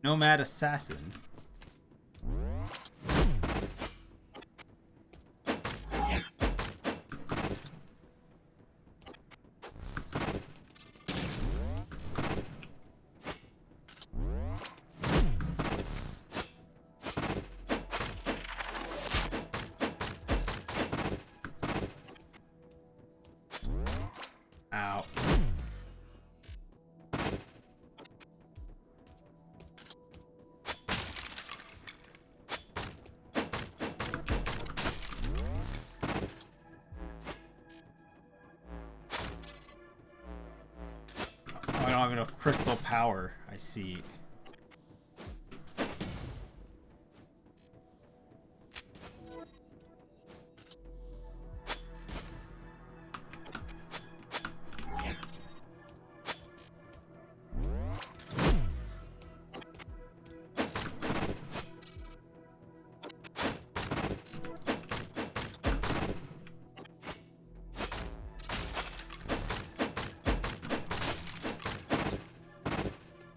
Nomad assassin. Ow. have enough crystal power, I see.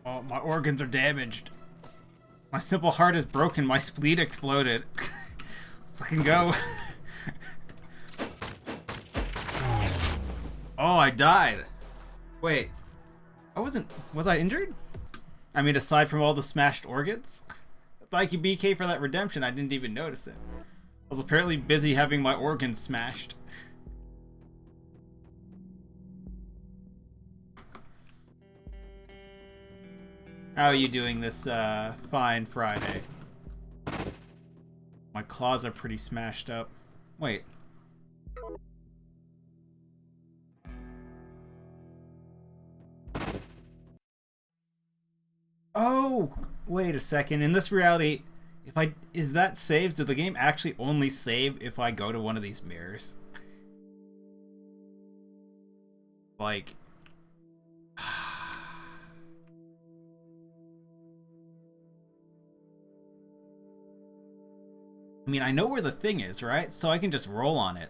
Oh, my organs are damaged. My simple heart is broken. My spleen exploded. Let's fucking go. Oh, I died. Wait. Was I injured? I mean, aside from all the smashed organs? Thank you, BK, for that redemption. I didn't even notice it. I was apparently busy having my organs smashed. How are you doing this fine Friday? My claws are pretty smashed up. Wait. Oh, wait a second. In this reality, is that saved? Did the game actually only save if I go to one of these mirrors? Like, I mean, I know where the thing is, right? So I can just roll on it.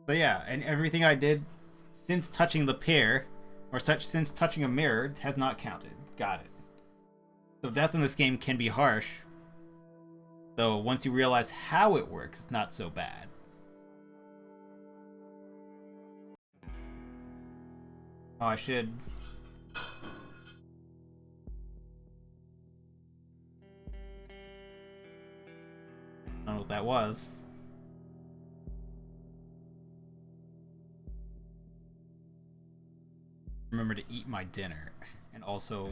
So yeah, and everything I did since touching the pair, or since touching a mirror, has not counted. Got it. So death in this game can be harsh. Though once you realize how it works, it's not so bad. Oh, I should... I don't know what that was. Remember to eat my dinner. And also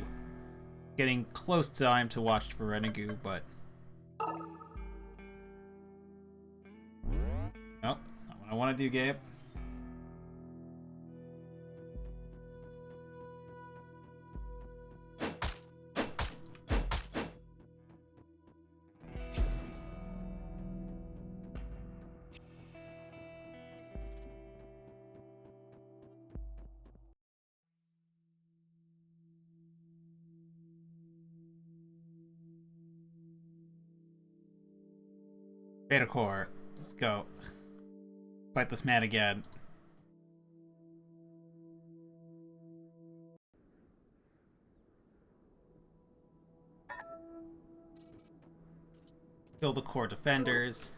getting close to time to watch for Renegu, but... Oh, not what I want to do, Gabe. Beta Core. Let's go. Fight this man again. Kill the core defenders.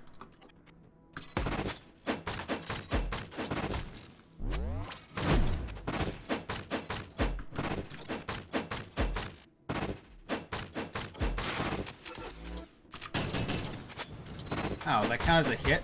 Oh, that counts as a hit?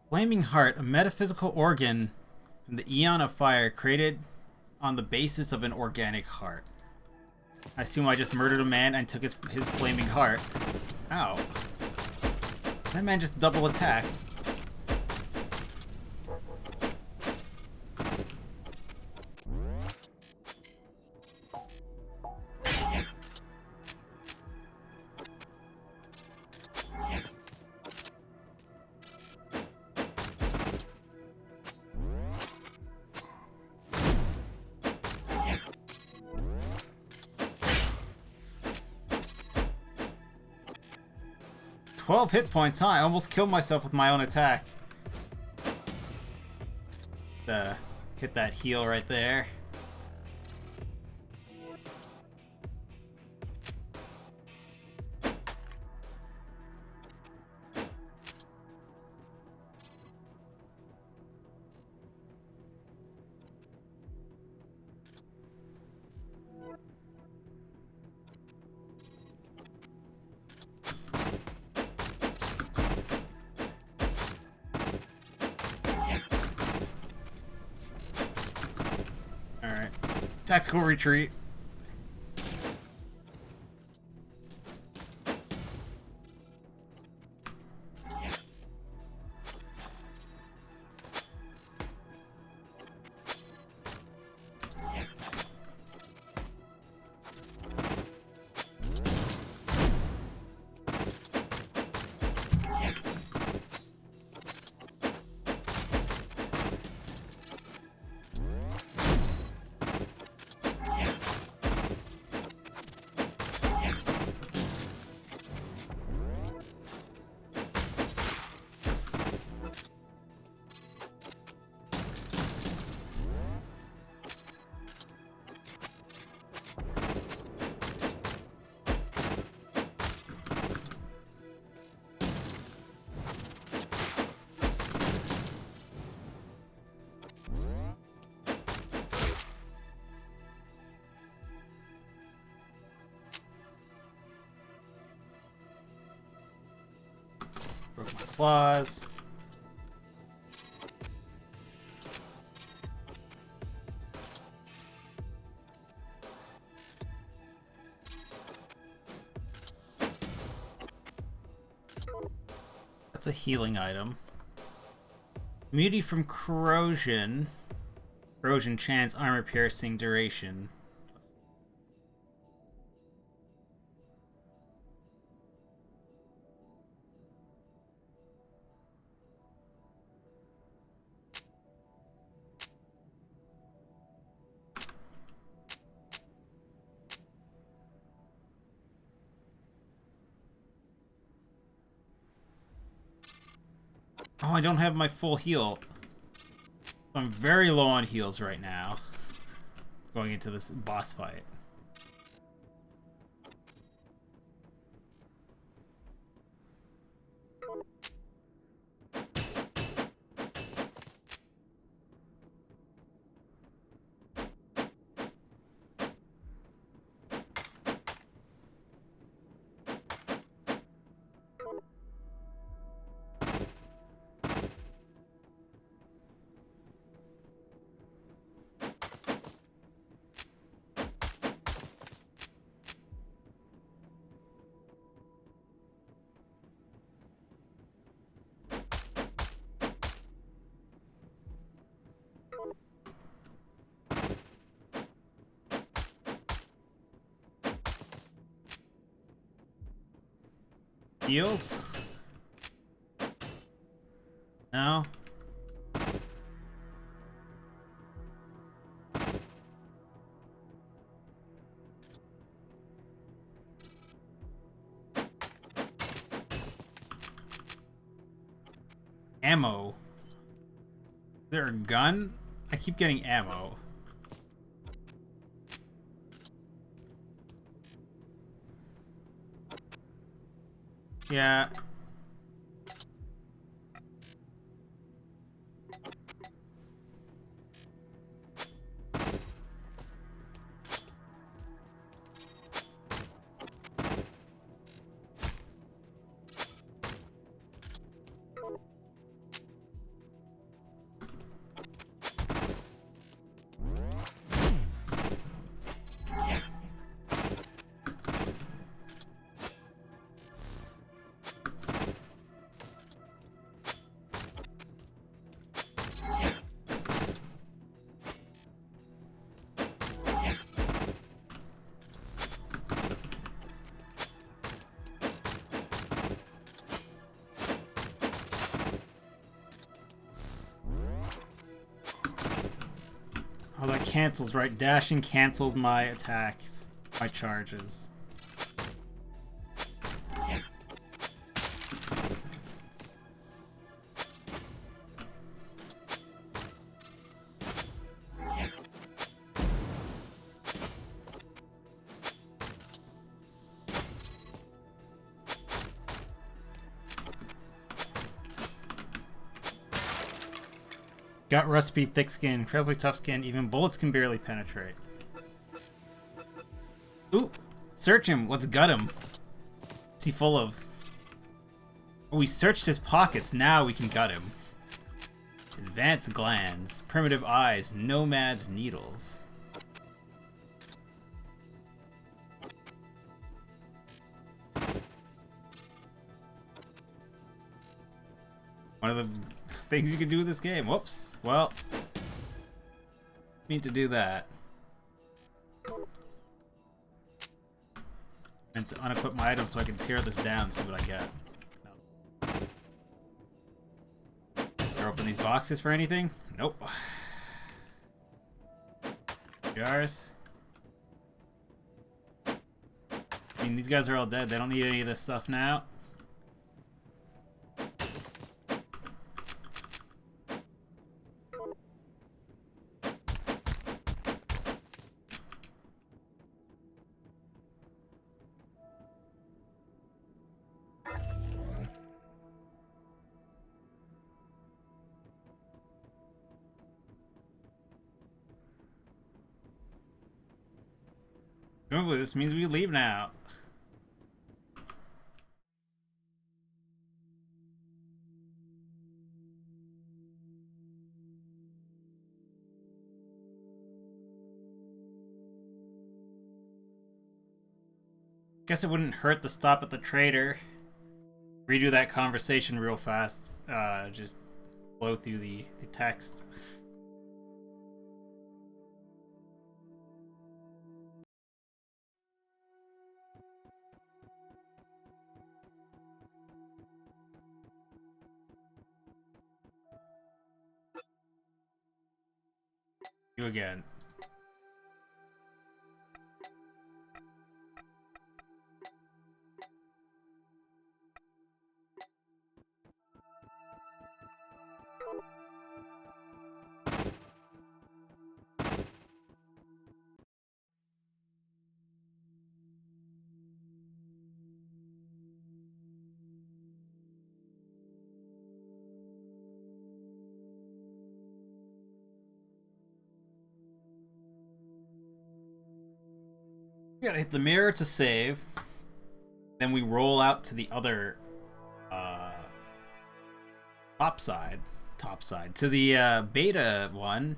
Flaming Heart, a metaphysical organ from the Eon of Fire created on the basis of an organic heart. I assume I just murdered a man and took his flaming heart. Ow. That man just double attacked. "12 hit points, huh? I almost killed myself with my own attack." Hit that heal right there. Tactical retreat. Broke my claws. That's a healing item. Immunity from corrosion. Corrosion chance, armor piercing, duration. Oh, I don't have my full heal. I'm very low on heals right now. Going into this boss fight. Heals? No? Ammo. Is there a gun? I keep getting ammo. Yeah. Oh, that cancels, right? Dashing cancels my attacks, my charges. Gut recipe, thick skin, incredibly tough skin, even bullets can barely penetrate. Ooh, search him, let's gut him. What's he full of? Oh, we searched his pockets, now we can gut him. Advanced glands, primitive eyes, nomad's needles. One of the things you can do in this game. Whoops. Well, need to do that. And to unequip my item so I can tear this down and see what I get. No. Open these boxes for anything? Nope. Jars. I mean, these guys are all dead. They don't need any of this stuff now. Presumably this means we leave now. Guess it wouldn't hurt to stop at the trader. Redo that conversation real fast. Just blow through the text. You again. We gotta hit the mirror to save. Then we roll out to the other top side to the beta one.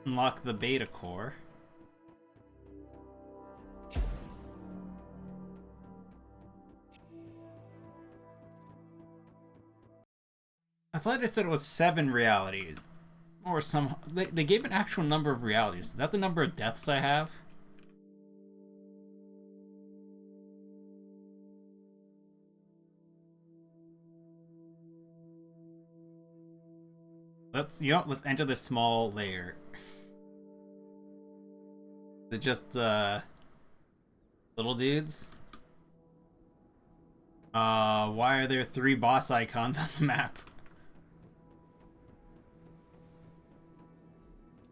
Unlock the beta core. I thought it said it was 7 realities. Or some... They gave an actual number of realities. Is that the number of deaths I have? Let's enter this small layer. Is it just, little dudes? Why are there 3 boss icons on the map?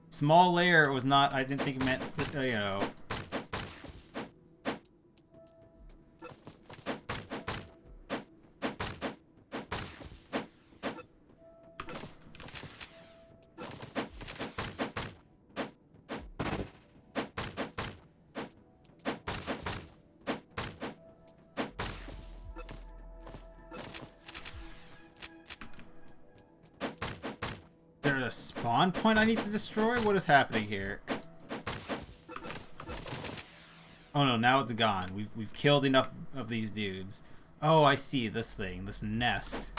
Small layer was not, I didn't think it meant, you know. A spawn point I need to destroy? What is happening here? Oh no, now it's gone. We've killed enough of these dudes. Oh, I see this thing, this nest.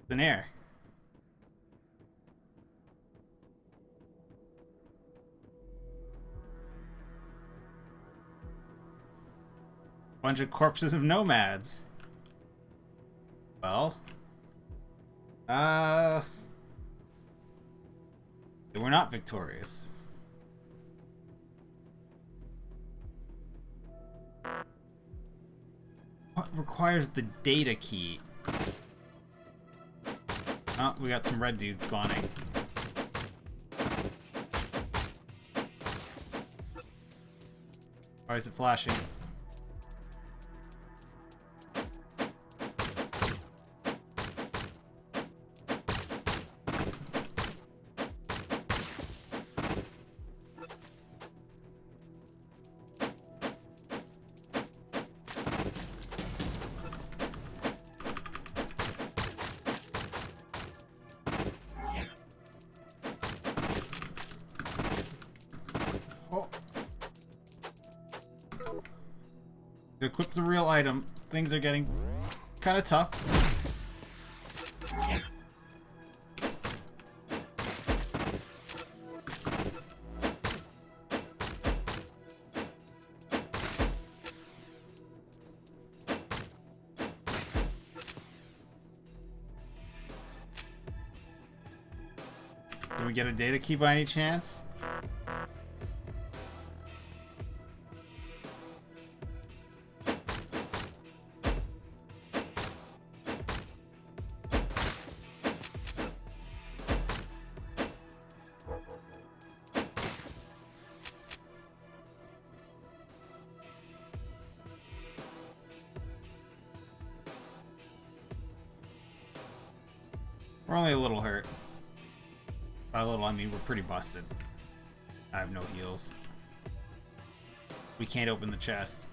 It's an air. Bunch of corpses of nomads. Well, we're not victorious. What requires the data key? Oh, we got some red dudes spawning. Why is it flashing? Equip's a real item. Things are getting kind of tough. Do we get a data key by any chance? We're only a little hurt. By a little, I mean we're pretty busted. I have no heals. We can't open the chest.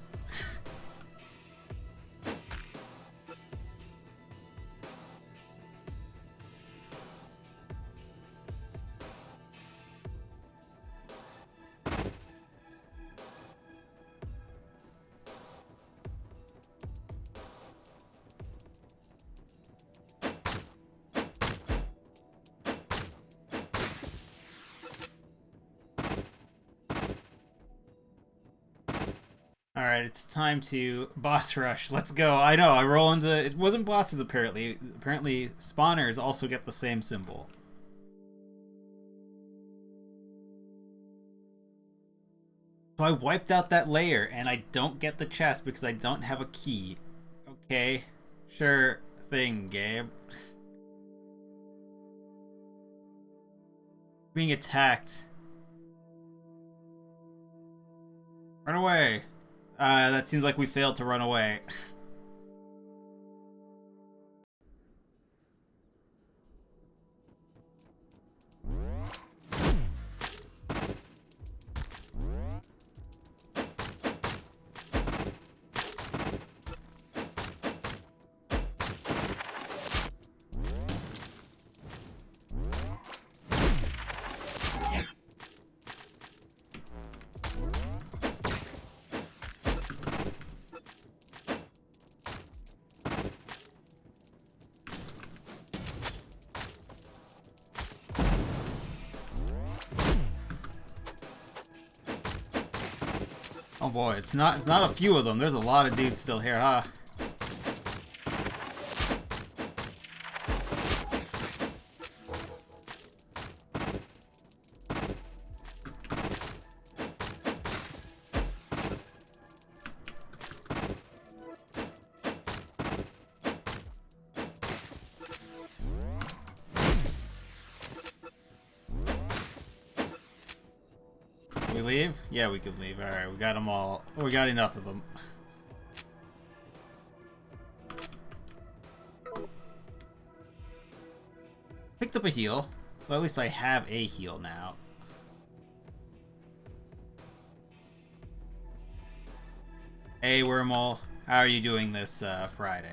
Alright, it's time to boss rush. Let's go. I know, I roll into... It wasn't bosses, apparently. Apparently, spawners also get the same symbol. So I wiped out that layer, and I don't get the chest because I don't have a key. Okay. Sure thing, Gabe. Being attacked. Run away. That seems like we failed to run away. Oh boy, it's not a few of them. There's a lot of dudes still here, huh? We leave? Yeah, we could leave. Alright, we got them all. We got enough of them. Picked up a heal, so at least I have a heal now. Hey, Wormhole. How are you doing this Friday?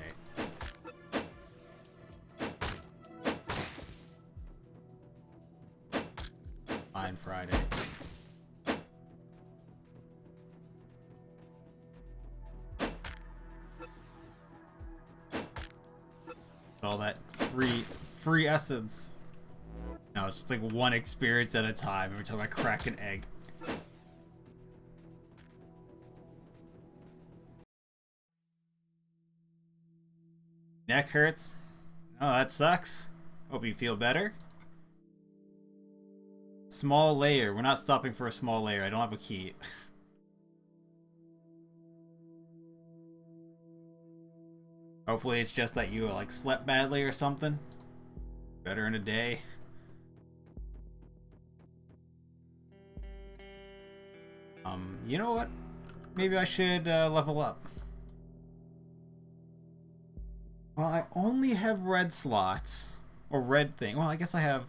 Fine Friday. All that free essence. No, it's just like one experience at a time every time I crack an egg. Neck hurts? Oh, that sucks. Hope you feel better. Small layer. We're not stopping for a small layer. I don't have a key. Hopefully it's just that you like slept badly or something. Better in a day. You know what? Maybe I should level up. Well, I only have red slots. Or red thing. Well, I guess I have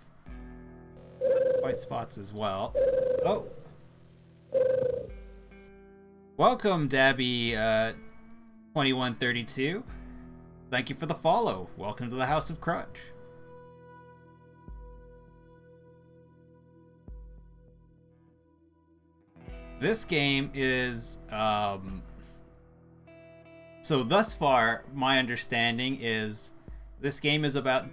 white spots as well. Oh. Welcome, Dabby 2132. Thank you for the follow. Welcome to the House of Crutch. This game is So thus far, my understanding is this game is about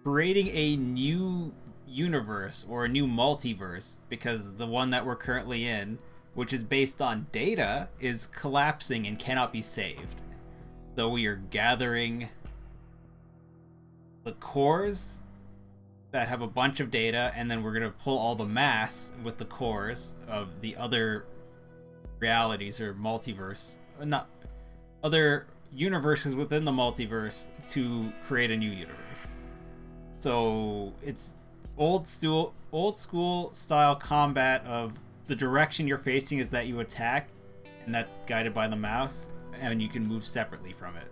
creating a new universe or a new multiverse, because the one that we're currently in, which is based on data, is collapsing and cannot be saved. So we are gathering the cores that have a bunch of data, and then we're going to pull all the mass with the cores of the other realities or multiverse, not other universes within the multiverse, to create a new universe. So it's old school style combat of the direction you're facing is that you attack, and that's guided by the mouse, and you can move separately from it.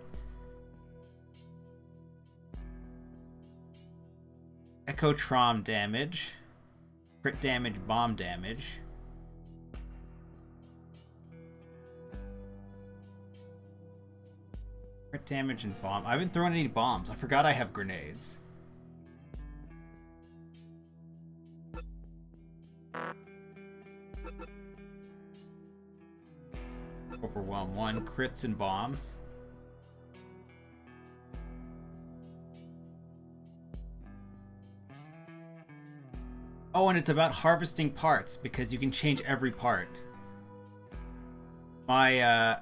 Echo Trom damage, crit damage, bomb damage. Crit damage and bomb. I haven't thrown any bombs. I forgot I have grenades. Overwhelm 1, crits and bombs. Oh, and it's about harvesting parts, because you can change every part. I've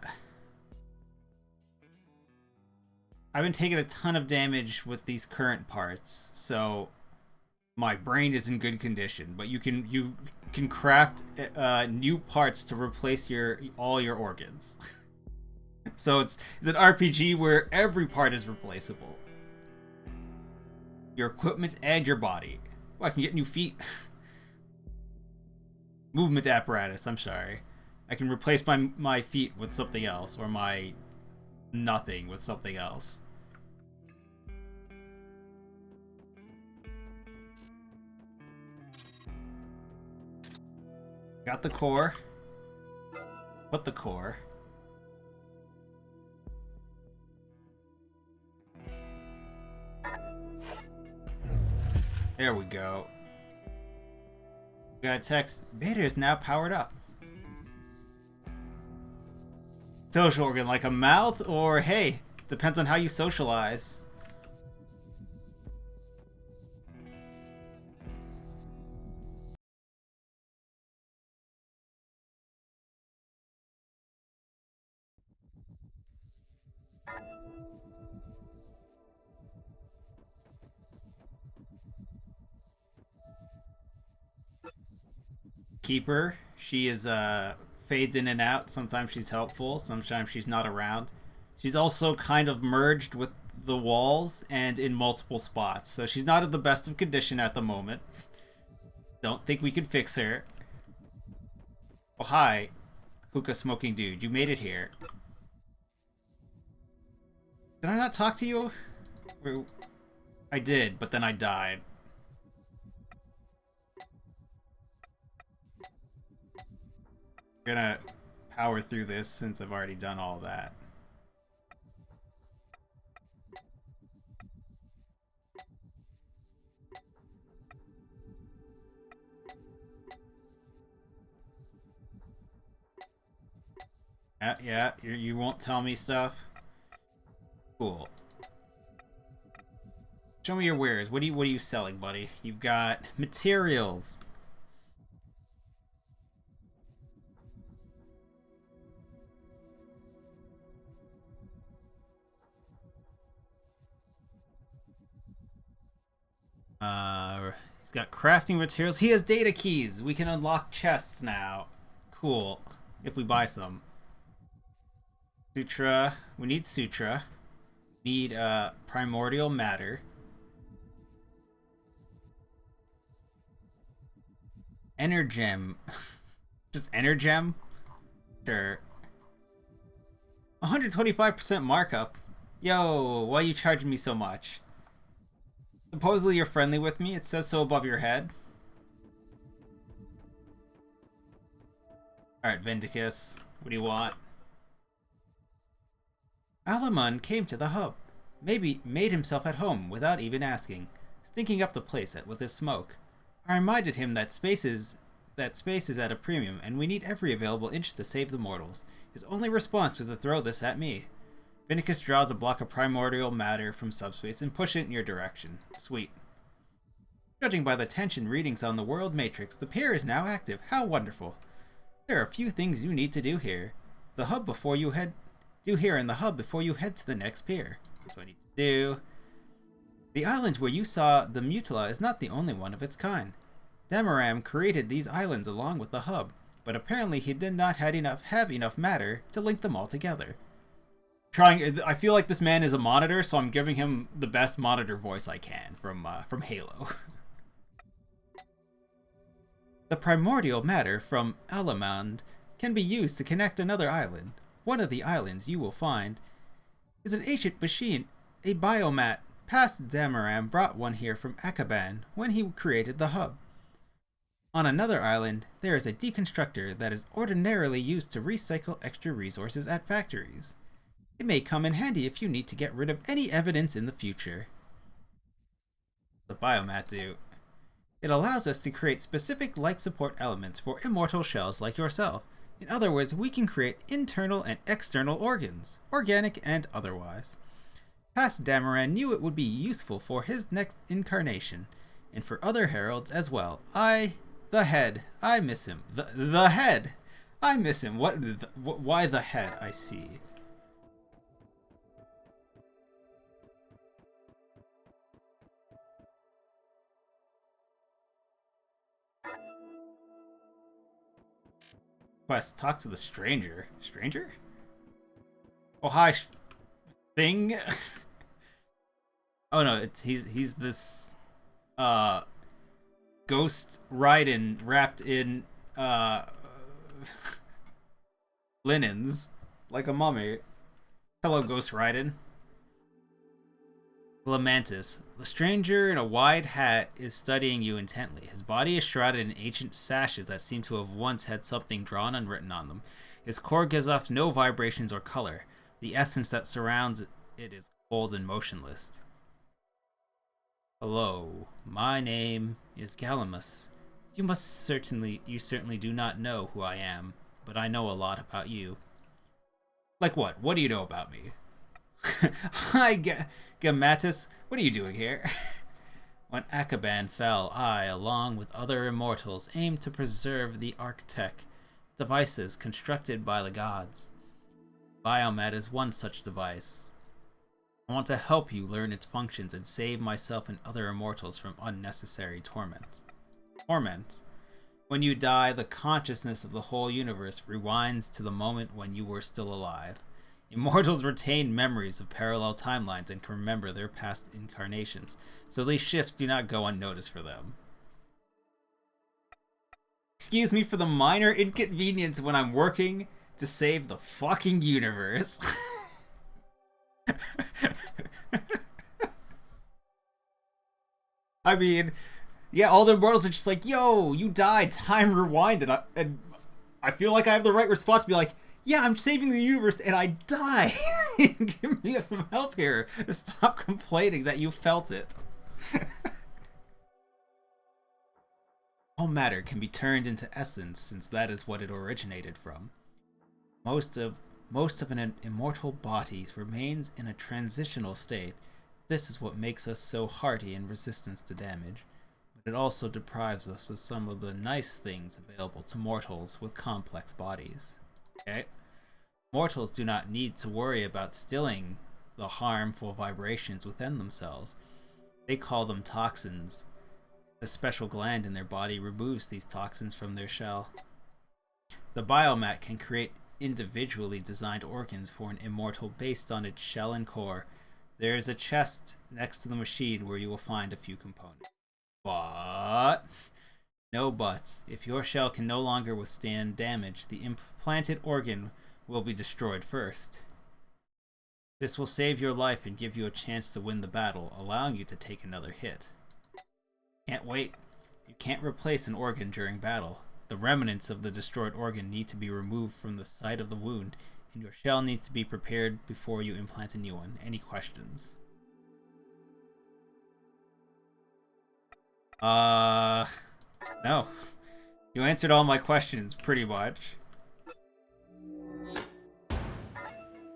been taking a ton of damage with these current parts, so my brain is in good condition. But you can craft new parts to replace all your organs. So it's an RPG where every part is replaceable. Your equipment and your body. Oh, I can get new feet. Movement apparatus, I'm sorry. I can replace my feet with something else, or my nothing with something else. Got the core. Put the core. There we go. We got a text. Beta is now powered up. Social organ, like a mouth, or hey, depends on how you socialize. Keeper, she is fades in and out. Sometimes she's helpful, sometimes she's not around. She's also kind of merged with the walls and in multiple spots, so she's not in the best of condition at the moment. Don't think we could fix her. Oh, hi, hookah smoking dude, you made it here. Did I not talk to you? I did, but then I died. I'm gonna power through this since I've already done all that. Yeah, you won't tell me stuff? Cool. Show me your wares. What are you selling, buddy? You've got materials. He's got crafting materials. He has data keys. We can unlock chests now. Cool. If we buy some. Sutra. We need Sutra. Need primordial matter. Energem. Just Energem? Sure. 125% markup. Yo, why are you charging me so much? Supposedly you're friendly with me. It says so above your head. Alright, Vindicus. What do you want? Alamun came to the hub. Maybe made himself at home without even asking, stinking up the place with his smoke. I reminded him that space is at a premium, and we need every available inch to save the mortals. His only response was to throw this at me. Finicus draws a block of primordial matter from subspace and pushes it in your direction. Sweet. Judging by the tension readings on the world matrix, the pier is now active. How wonderful. There are a few things you need to do here. The hub before you head... Do here in the hub before you head to the next pier. That's what I need to do. The island where you saw the Mutila is not the only one of its kind. Damaram created these islands along with the hub, but apparently he did not have enough matter to link them all together. I feel like this man is a monitor, so I'm giving him the best monitor voice I can from Halo. The primordial matter from Alamand can be used to connect another island. One of the islands you will find is an ancient machine, a biomat. Past Damaram brought one here from Akaban when he created the hub. On another island, there is a deconstructor that is ordinarily used to recycle extra resources at factories. It may come in handy if you need to get rid of any evidence in the future. The biomat do. It allows us to create specific light support elements for immortal shells like yourself. In other words, we can create internal and external organs, organic and otherwise. Past Damaran knew it would be useful for his next incarnation, and for other heralds as well. The head. I miss him. The head. I miss him. Why the head? I see. Quest, talk to the stranger. Stranger? Oh, hi, thing? Oh no, he's this, Ghost Raiden wrapped in, linens, like a mummy. Hello, Ghost Raiden. Lamantis. The stranger in a wide hat is studying you intently. His body is shrouded in ancient sashes that seem to have once had something drawn and written on them. His core gives off no vibrations or color. The essence that surrounds it is cold and motionless. Hello, my name is Galamus. You certainly do not know who I am, but I know a lot about you. Like what? What do you know about me? Hi, Gamatis. What are you doing here? When Akaban fell, I, along with other immortals, aimed to preserve the Arctech devices constructed by the gods. Biomat is one such device. I want to help you learn its functions and save myself and other immortals from unnecessary torment. Torment? When you die, the consciousness of the whole universe rewinds to the moment when you were still alive. Immortals retain memories of parallel timelines and can remember their past incarnations, so these shifts do not go unnoticed for them. Excuse me for the minor inconvenience when I'm working to save the fucking universe. I mean, yeah, all the immortals are just like, yo, you died, time rewind, and I feel like I have the right response to be like, yeah, I'm saving the universe and I die. Give me some help here. Stop complaining that you felt it. All matter can be turned into essence, since that is what it originated from. Most of an immortal body remains in a transitional state. This is what makes us so hardy in resistance to damage. But it also deprives us of some of the nice things available to mortals with complex bodies. Okay? Mortals do not need to worry about stilling the harmful vibrations within themselves. They call them toxins. A special gland in their body removes these toxins from their shell. The biomat can create individually designed organs for an immortal based on its shell and core. There is a chest next to the machine where you will find a few components. But no buts. If your shell can no longer withstand damage, the implanted organ will be destroyed first. This will save your life and give you a chance to win the battle, allowing you to take another hit. Can't wait. You can't replace an organ during battle. The remnants of the destroyed organ need to be removed from the site of the wound, and your shell needs to be prepared before you implant a new one. Any questions? No. You answered all my questions, pretty much.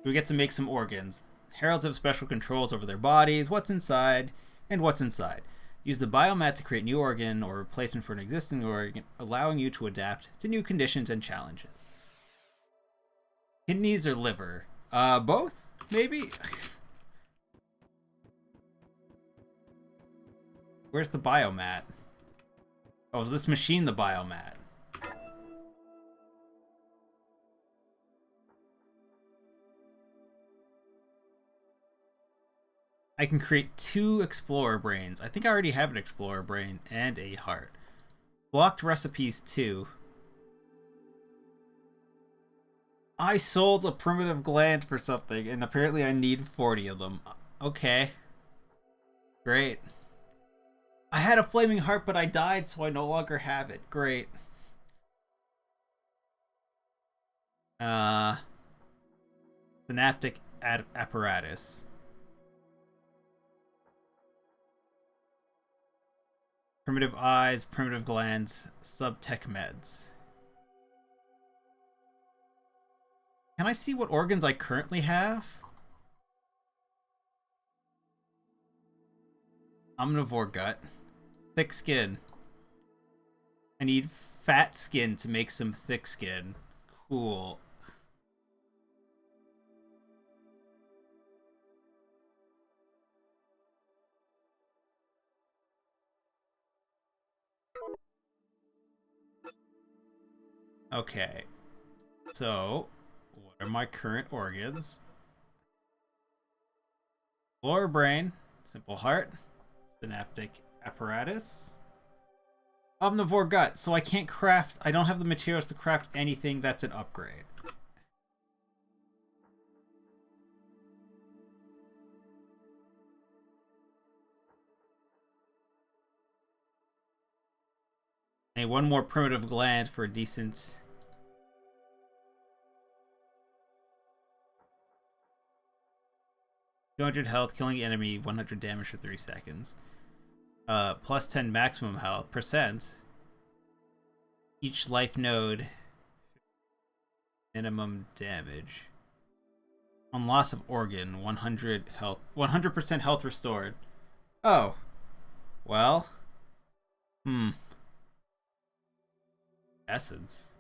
We get to make some organs. Heralds have special controls over their bodies, what's inside, and what's inside. Use the biomat to create new organ or replacement for an existing organ, allowing you to adapt to new conditions and challenges. Kidneys or liver? Both? Maybe? Where's the biomat? Oh, is this machine the biomat? I can create 2 explorer brains. I think I already have an explorer brain and a heart. Blocked recipes 2. I sold a primitive gland for something, and apparently I need 40 of them. Okay. Great. I had a flaming heart, but I died, so I no longer have it. Great. Synaptic apparatus. Primitive eyes, primitive glands, subtech meds. Can I see what organs I currently have? Omnivore gut. Thick skin. I need fat skin to make some thick skin. Cool. Okay. So, what are my current organs? Lower brain, simple heart, synaptic apparatus, omnivore gut. So I can't craft, I don't have the materials to craft anything that's an upgrade. I need 1 more primitive gland for a decent... ...200 health, killing the enemy, 100 damage for 3 seconds. Plus 10 maximum health, percent. Each life node, minimum damage. On loss of organ, 100 health, 100% health restored. Oh. Well. Essence.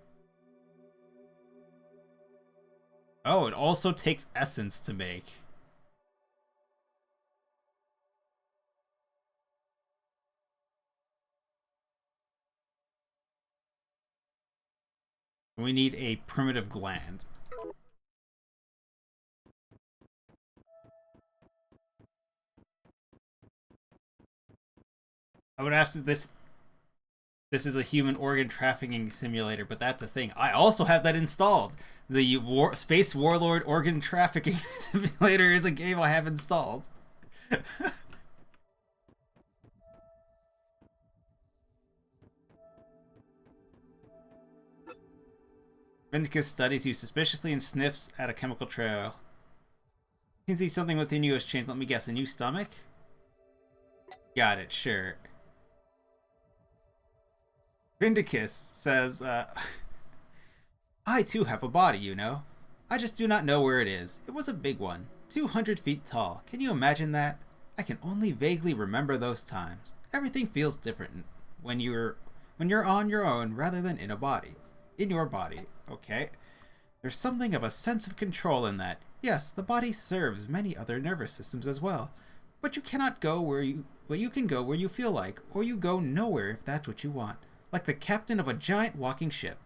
Oh, it also takes essence to make. We need a primitive gland. I would ask this. This is a human organ trafficking simulator, but that's a thing. I also have that installed. The Space Warlord organ trafficking simulator is a game I have installed. Vindicus studies you suspiciously and sniffs at a chemical trail. You can see something within you has changed. Let me guess, a new stomach? Got it, sure. Vindicus says, I too have a body, you know. I just do not know where it is. It was a big one, 200 feet tall. Can you imagine that? I can only vaguely remember those times. Everything feels different when you're on your own rather than in a body. In your body, okay. There's something of a sense of control in that. Yes, the body serves many other nervous systems as well. But you cannot go where you can go where you feel like, or you go nowhere if that's what you want. Like the captain of a giant walking ship.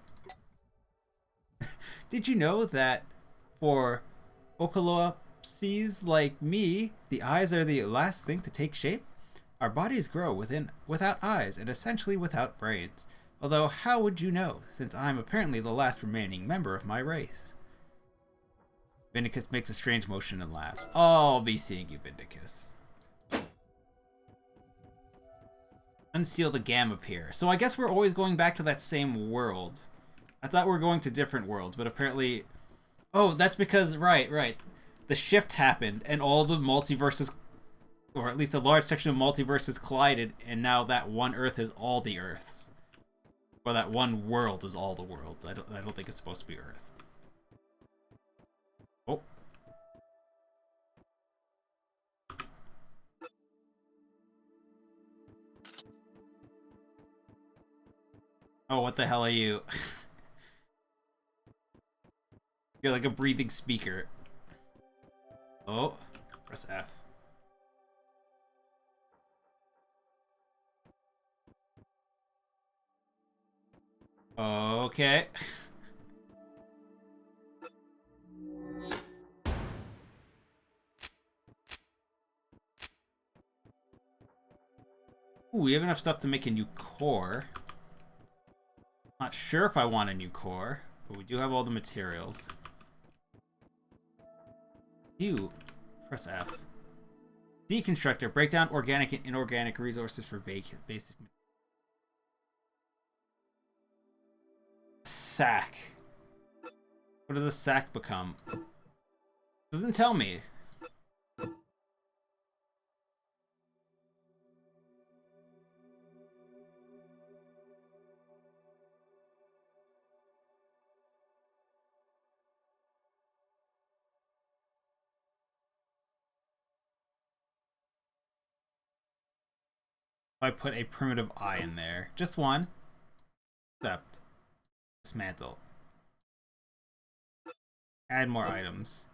Did you know that for oculopsies like me, the eyes are the last thing to take shape? Our bodies grow without eyes and essentially without brains. Although, how would you know, since I'm apparently the last remaining member of my race? Vindicus makes a strange motion and laughs. I'll be seeing you, Vindicus. Unseal the gam up here. So I guess we're always going back to that same world. I thought we were going to different worlds, but apparently... Oh, that's because... Right. The shift happened, and all the multiverses... Or at least a large section of multiverses collided, and now that one Earth is all the Earths. Or that one world is all the worlds. I don't think it's supposed to be Earth. Oh. Oh, what the hell are you? You're like a breathing speaker. Oh, press F. Okay. Ooh, we have enough stuff to make a new core. Not sure if I want a new core, but we do have all the materials. Press F. Deconstructor. Break down organic and inorganic resources for basic. Sack. What does a sack become? Doesn't tell me. I put a primitive eye in there. Just one. Accept. Dismantle. Add more items.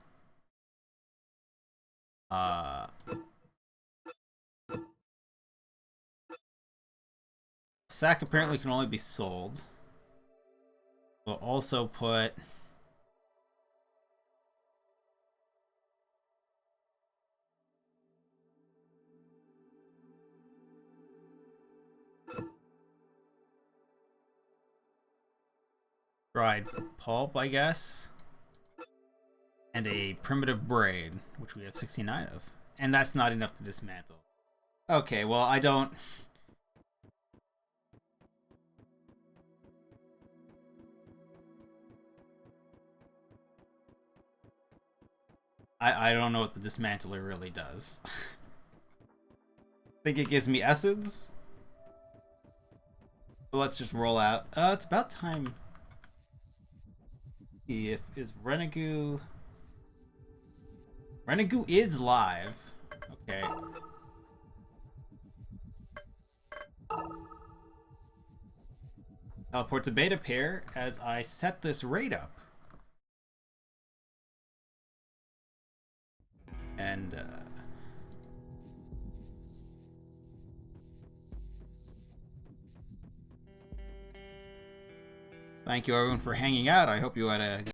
Sack apparently can only be sold. We'll also put... dried pulp, I guess. And a primitive braid, which we have 69 of. And that's not enough to dismantle. Okay, well, I don't... I don't know what the dismantler really does. I think it gives me essence. But let's just roll out. It's about time. If is Renegoo... Renegoo is live. Okay. Teleport to beta pair as I set this raid up. And thank you everyone for hanging out. I hope you had a